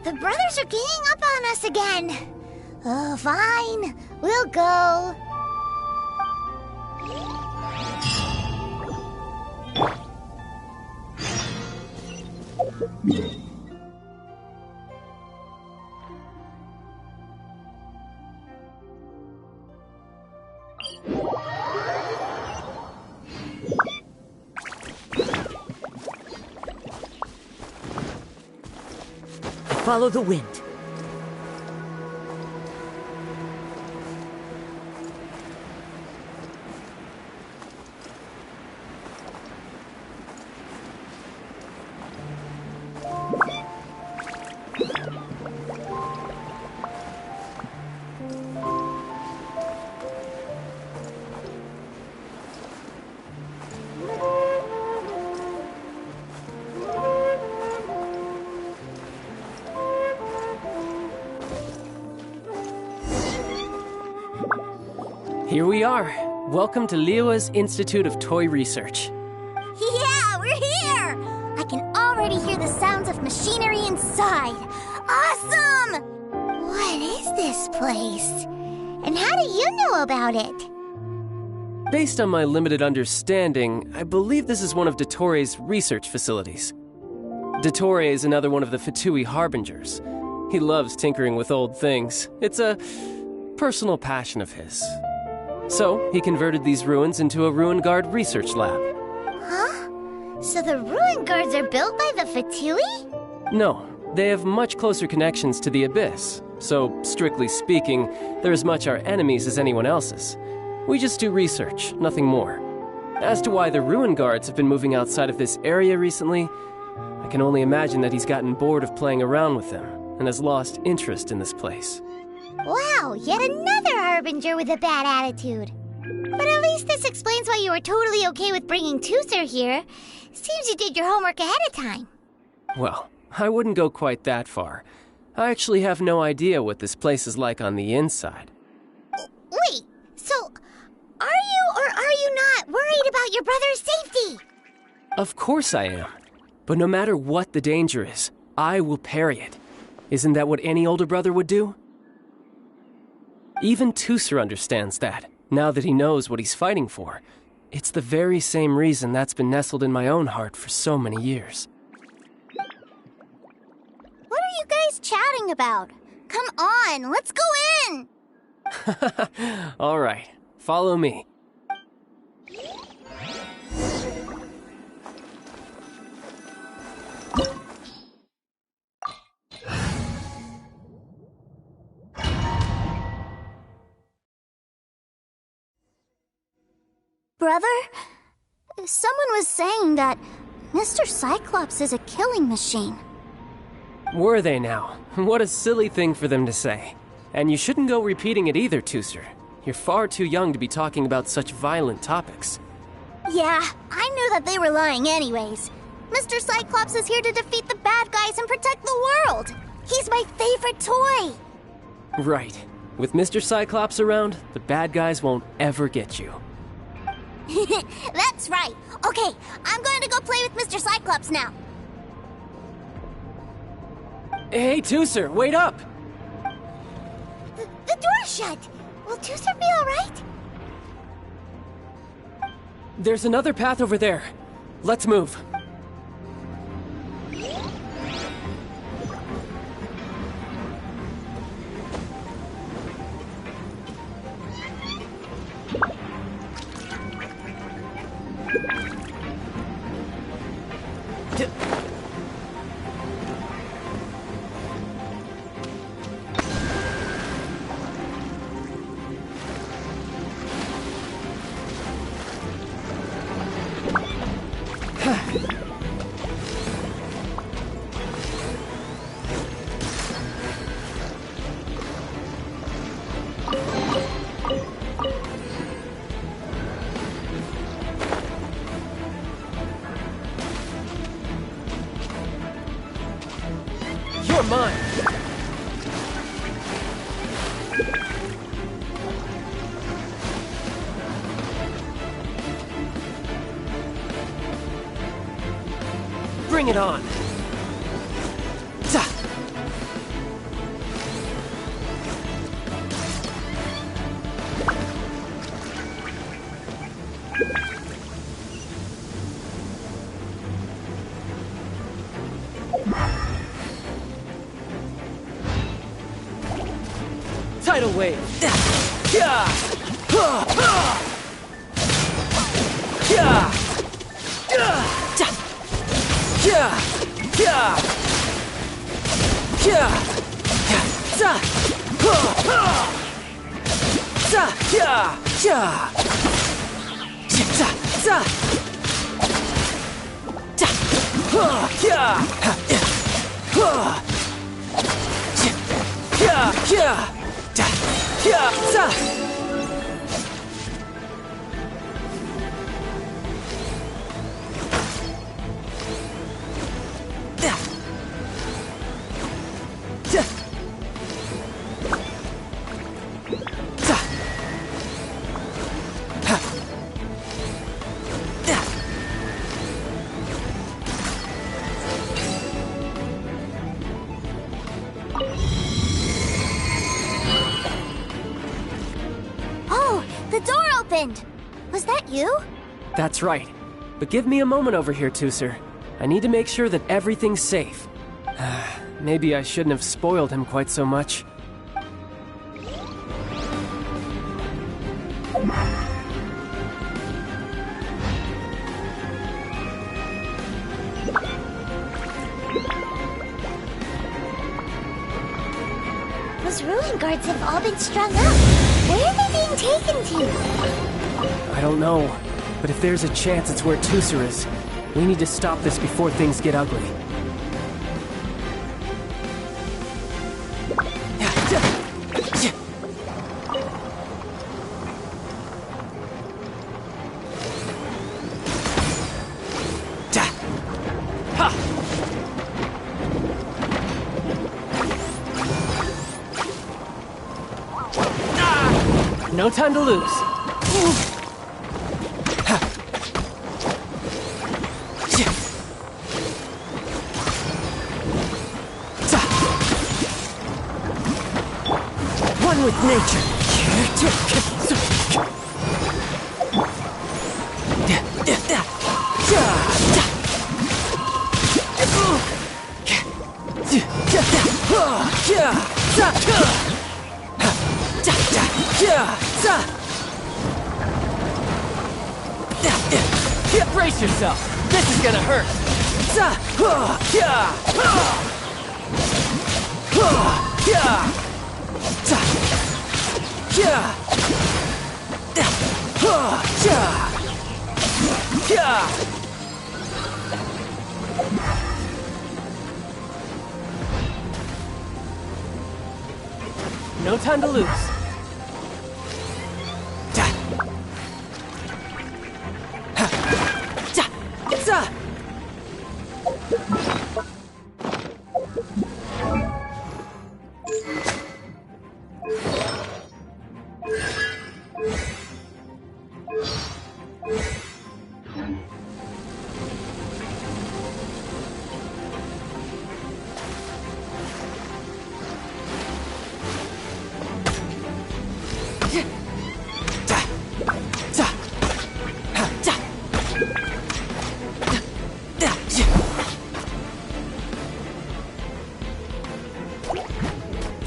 The brothers are ganging up on us again. Oh, fine. We'll go. Follow the wind. Here we are. Welcome to Liyue's Institute of Toy Research. Yeah, we're here! I can already hear the sounds of machinery inside. Awesome! What is this place? And how do you know about it? Based on my limited understanding, I believe this is one of Dottoro's research facilities. Dottore is another one of the Fatui Harbingers. He loves tinkering with old things. It's a personal passion of his. So, he converted these ruins into a Ruin Guard research lab. Huh? So the Ruin Guards are built by the Fatui? No, they have much closer connections to the Abyss. So, strictly speaking, they're as much our enemies as anyone else's. We just do research, nothing more. As to why the Ruin Guards have been moving outside of this area recently, I can only imagine that he's gotten bored of playing around with them and has lost interest in this place. Wow, yet another Harbinger with a bad attitude. But at least this explains why you were totally okay with bringing Tooser here. Seems you did your homework ahead of time. Well, I wouldn't go quite that far. I actually have no idea what this place is like on the inside. Wait, so are you or are you not worried about your brother's safety? Of course I am. But no matter what the danger is, I will parry it. Isn't that what any older brother would do? Even Tooser understands that, now that he knows what he's fighting for. It's the very same reason that's been nestled in my own heart for so many years. What are you guys chatting about? Come on, let's go in! All right, follow me. Brother, someone was saying that Mr. Cyclops is a killing machine. Were they now? What a silly thing for them to say. And you shouldn't go repeating it either, Tooser. You're far too young to be talking about such violent topics. Yeah, I knew that they were lying anyways. Mr. Cyclops is here to defeat the bad guys and protect the world. He's my favorite toy. Right. With Mr. Cyclops around, the bad guys won't ever get you. That's right. Okay, I'm going to go play with Mr. Cyclops now. Hey, Tooser, wait up! The door's shut. Will Tooser be all right? There's another path over there. Let's move. You're mine! Bring it on! Tidal wave! Yeah! Oh, the door opened! Was that you? That's right. But give me a moment over here, Tusser. I need to make sure that everything's safe. Maybe I shouldn't have spoiled him quite so much. Those ruin guards have all been strung up. Where are they being taken to? I don't know, but if there's a chance it's where Tusser is, we need to stop this before things get ugly. No time to lose. One with nature. Brace yourself. This is gonna hurt. No time to lose.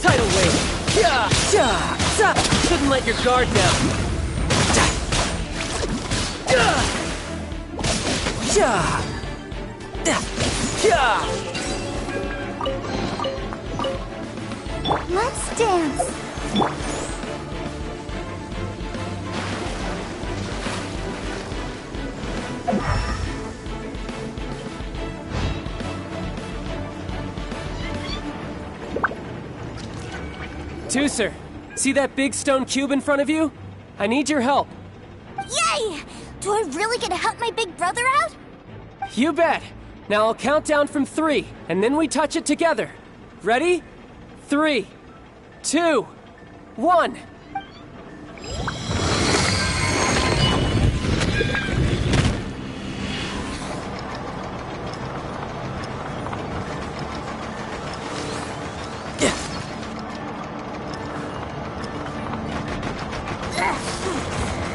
Tidal wave! Shouldn't let your guard down! Let's dance. Tusser, see that big stone cube in front of you? I need your help. Yay! Do I really get to help my big brother out? You bet. Now I'll count down from 3, and then we touch it together. Ready? 3, 2, 1.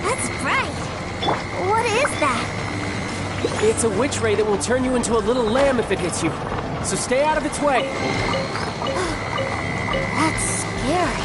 That's bright. What is that? It's a witch ray that will turn you into a little lamb if it hits you. So stay out of its way. That's scary.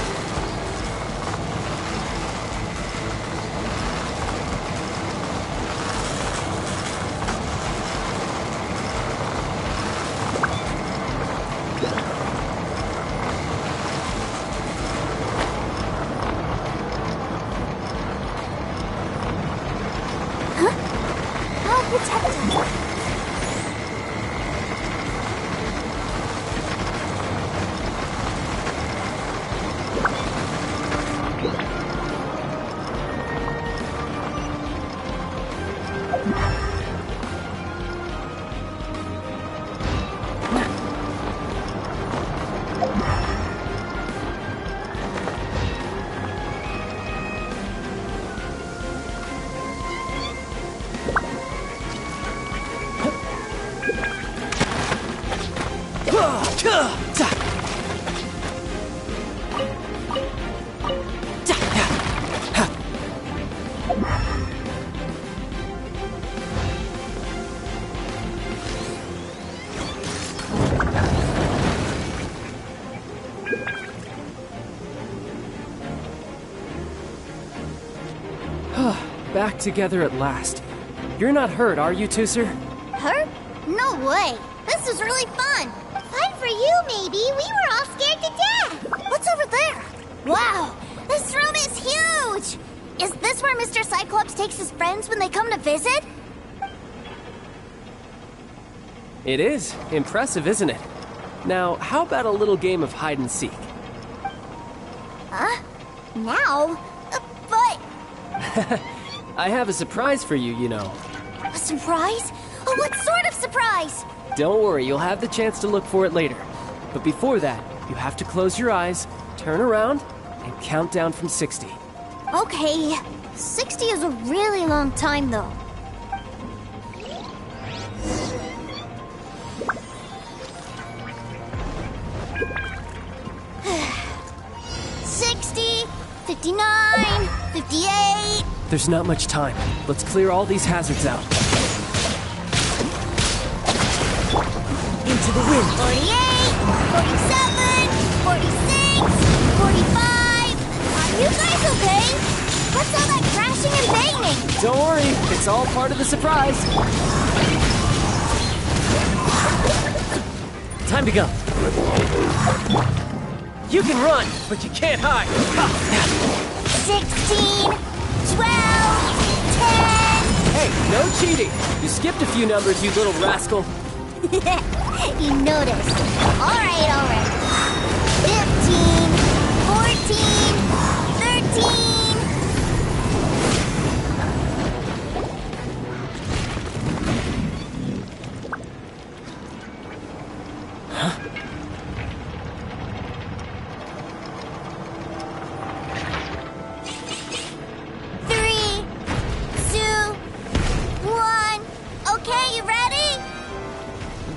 back together at last. You're not hurt, are you, Tooser? Hurt? No way. This is really fun. Fun for you, maybe. We were all scared to death. What's over there? Wow, this room is huge! Is this where Mr. Cyclops takes his friends when they come to visit? It is. Impressive, isn't it? Now, how about a little game of hide and seek? Huh? Now? But... I have a surprise for you, you know. A surprise? Oh, what sort of surprise? Don't worry, you'll have the chance to look for it later. But before that, you have to close your eyes, turn around, and count down from 60. Okay. 60 is a really long time, though. 60, 59, 58... There's not much time. Let's clear all these hazards out. Into the wind. 48, 47, 46, 45... Are you guys okay? What's all that crashing and banging? Don't worry, it's all part of the surprise. Time to go. You can run, but you can't hide. 16, 12, 10... Hey, no cheating. You skipped a few numbers, you little rascal. You noticed. All right. 15, 14, 13...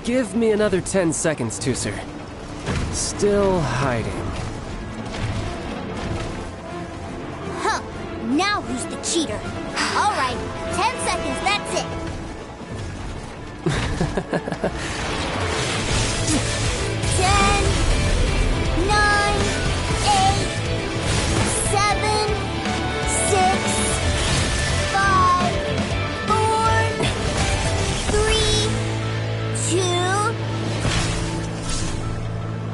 Give me another 10 seconds, Tooser. Still hiding. Huh. Now who's the cheater? All right, 10 seconds, that's it. 10, 9, 8, 7, 6, 5, 4, 3, 2,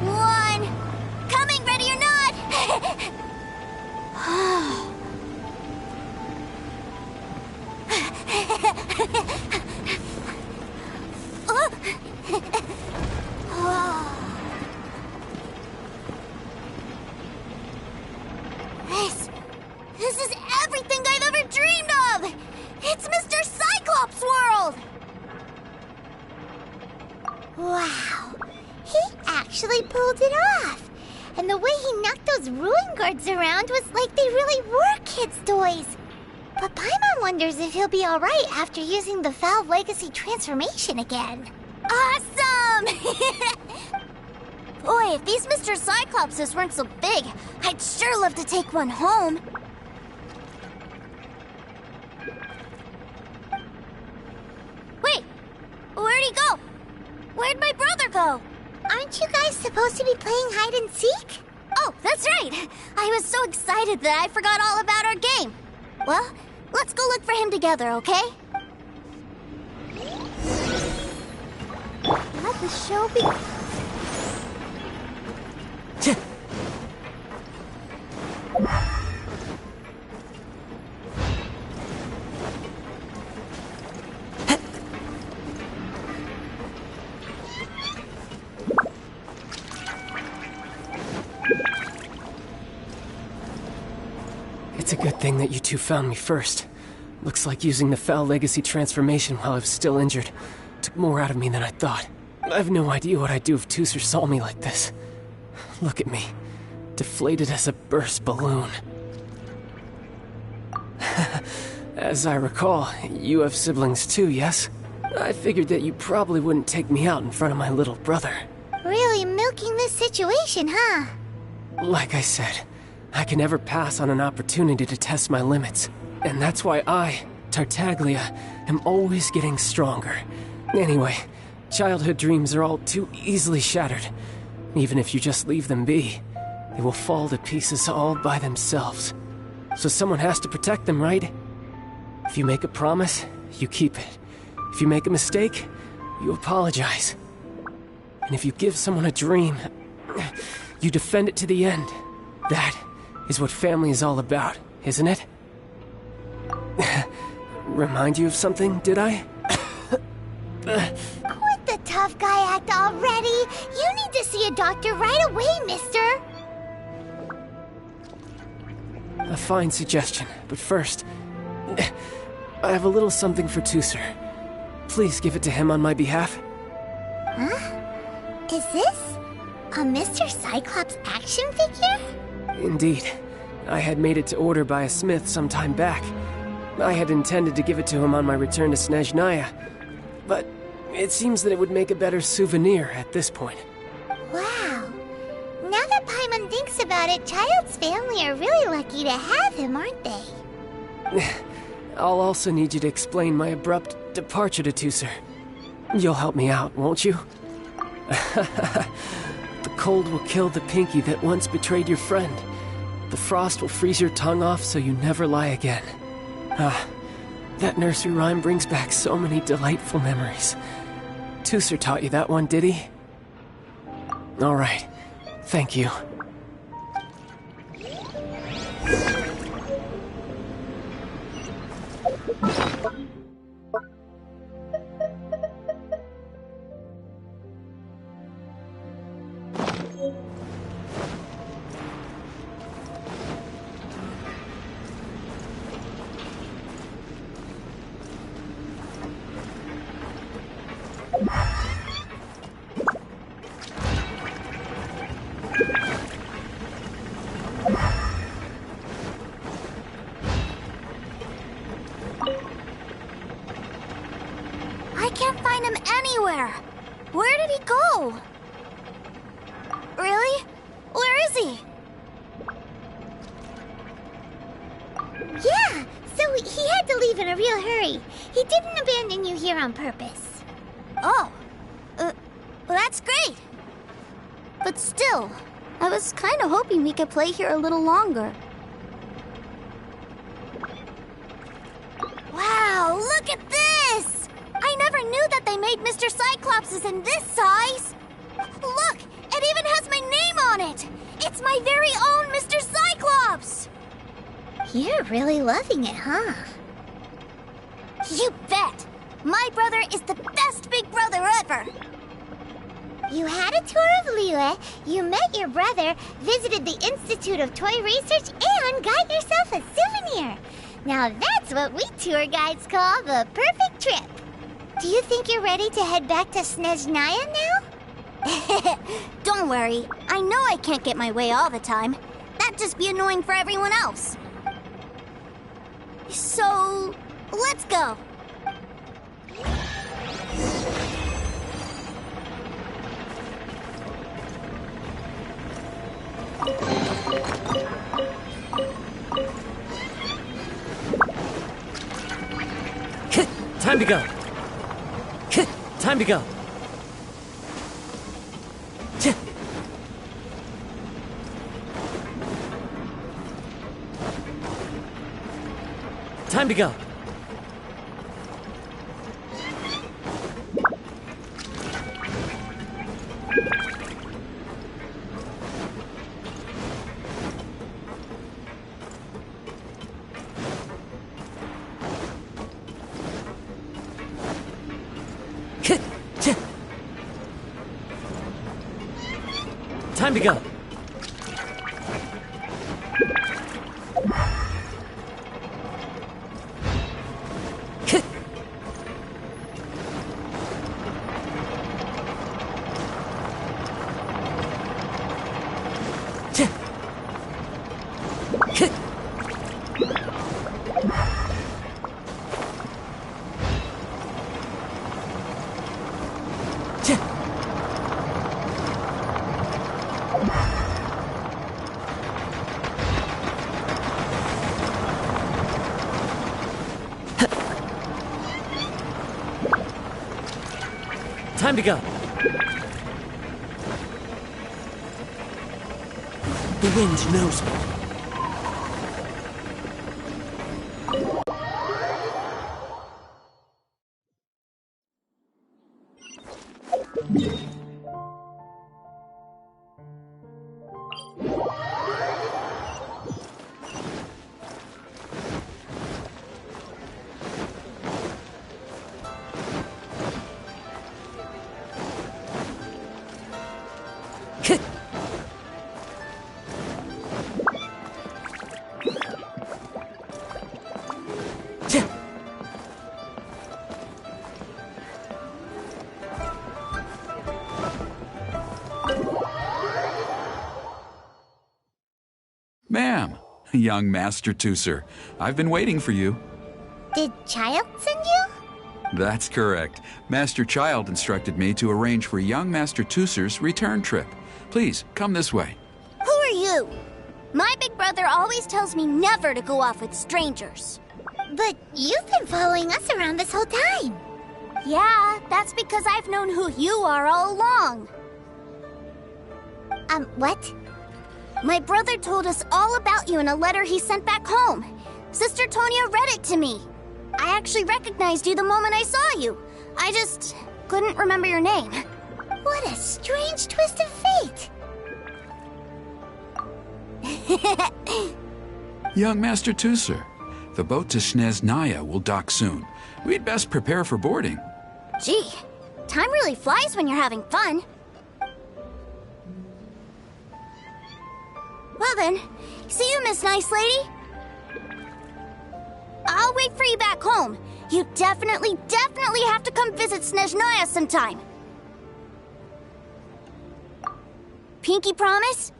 1. Coming, ready or not? This is everything I've ever dreamed of! It's Mr. Cyclops' world! Wow, he actually pulled it off. And the way he knocked those ruin guards around was like they really were kids' toys. But Paimon wonders if he'll be alright after using the Valve Legacy transformation again. Awesome! Boy, if these Mr. Cyclopses weren't so big, I'd sure love to take one home. Wait, where'd he go? Where'd my brother go? Aren't you guys supposed to be playing hide and seek? Oh, that's right! I was so excited that I forgot all about our game. Well, let's go look for him together, okay? Let the show begin. It's a good thing that you two found me first. Looks like using the Foul Legacy transformation while I was still injured took more out of me than I thought. I have no idea what I'd do if Tooser saw me like this. Look at me, deflated as a burst balloon. As I recall, you have siblings too, yes? I figured that you probably wouldn't take me out in front of my little brother. Really milking this situation, huh? Like I said, I can never pass on an opportunity to test my limits. And that's why I, Tartaglia, am always getting stronger. Anyway, childhood dreams are all too easily shattered. Even if you just leave them be, they will fall to pieces all by themselves. So someone has to protect them, right? If you make a promise, you keep it. If you make a mistake, you apologize. And if you give someone a dream, you defend it to the end. That is what family is all about, isn't it? Remind you of something, did I? Quit the tough guy act already! You need to see a doctor right away, mister! A fine suggestion, but first, I have a little something for Tusser. Please give it to him on my behalf. Huh? Is this a Mr. Cyclops action figure? Indeed. I had made it to order by a smith some time back. I had intended to give it to him on my return to Snezhnaya, but it seems that it would make a better souvenir at this point. Wow. Now that Paimon thinks about it, Childe's family are really lucky to have him, aren't they? I'll also need you to explain my abrupt departure to Tusser. You'll help me out, won't you? The cold will kill the pinky that once betrayed your friend. The frost will freeze your tongue off so you never lie again. Ah, that nursery rhyme brings back so many delightful memories. Tusser taught you that one, did he? All right. Thank you. I can't find him anywhere. Where did he go? Really? Where is he? Yeah, so he had to leave in a real hurry. He didn't abandon you here on purpose. Oh. Well, that's great. But still, I was kind of hoping we could play here a little longer. Wow, look at this! I never knew that they made Mr. Cyclopses in this size! Look, it even has my name on it! It's my very own Mr. Cyclops! You're really loving it, huh? You bet! My brother is the best big brother ever! You had a tour of Liyue, you met your brother, visited the Institute of Toy Research, and got yourself a souvenir! Now that's what we tour guides call the perfect trip! Do you think you're ready to head back to Snezhnaya now? Don't worry, I know I can't get my way all the time. That'd just be annoying for everyone else. So, let's go. Time to go. Time to go. Time to go. Time to go. Time to go. The wind knows me. Ma'am, young Master Tooser, I've been waiting for you. Did Childe send you? That's correct. Master Childe instructed me to arrange for young Master Tooser's return trip. Please, come this way. Who are you? My big brother always tells me never to go off with strangers. But you've been following us around this whole time. Yeah, that's because I've known who you are all along. What? My brother told us all about you in a letter he sent back home. Sister Tonia read it to me. I actually recognized you the moment I saw you. I just couldn't remember your name. What a strange twist of fate. Young Master Tooser, the boat to Snezhnaya will dock soon. We'd best prepare for boarding. Gee, time really flies when you're having fun. Well then, see you, Miss Nice Lady. I'll wait for you back home. You definitely have to come visit Snezhnaya sometime. Pinky promise?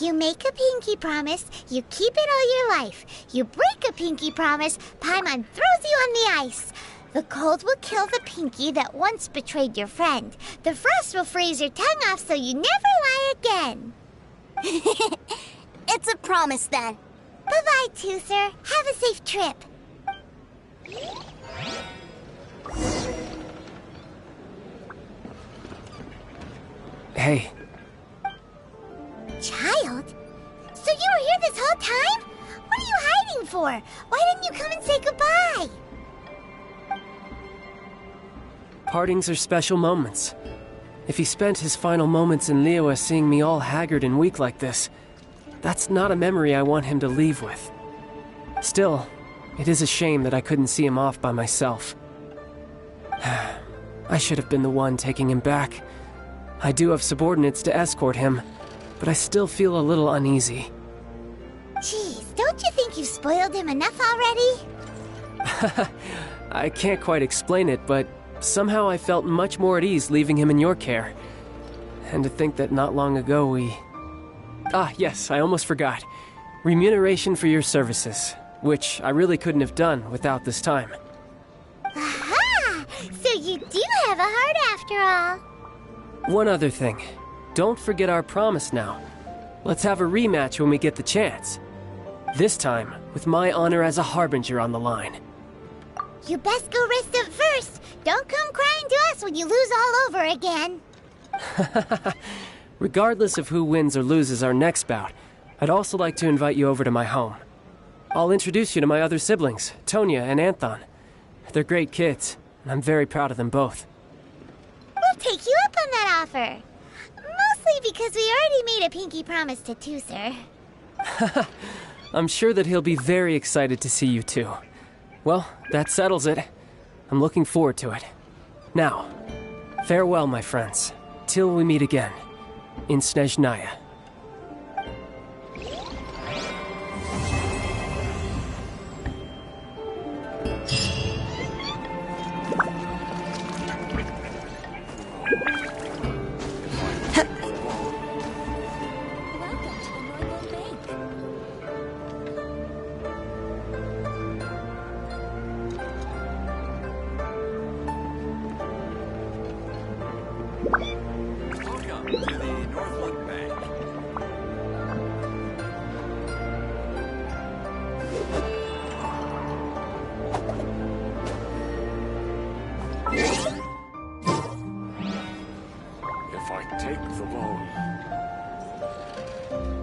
You make a pinky promise, you keep it all your life. You break a pinky promise, Paimon throws you on the ice. The cold will kill the pinky that once betrayed your friend. The frost will freeze your tongue off so you never lie again. It's a promise then. Bye-bye, Tooser. Have a safe trip. Hey. Childe? So you were here this whole time? What are you hiding for? Why didn't you come and say goodbye? Partings are special moments. If he spent his final moments in Liyue seeing me all haggard and weak like this, that's not a memory I want him to leave with. Still, it is a shame that I couldn't see him off by myself. I should have been the one taking him back. I do have subordinates to escort him, but I still feel a little uneasy. Jeez, don't you think you spoiled him enough already? I can't quite explain it, but somehow I felt much more at ease leaving him in your care. And to think that not long ago we... Ah, yes, I almost forgot. Remuneration for your services, which I really couldn't have done without this time. Aha! So you do have a heart after all. One other thing. Don't forget our promise now. Let's have a rematch when we get the chance. This time, with my honor as a harbinger on the line. You best go rest up first. Don't come crying to us when you lose all over again. Regardless of who wins or loses our next bout, I'd also like to invite you over to my home. I'll introduce you to my other siblings, Tonia and Anthon. They're great kids, and I'm very proud of them both. We'll take you up on that offer. Mostly because we already made a pinky promise to Tooser. I'm sure that he'll be very excited to see you too. Well, that settles it. I'm looking forward to it. Now, farewell, my friends, till we meet again, in Snezhnaya. If I take the loan,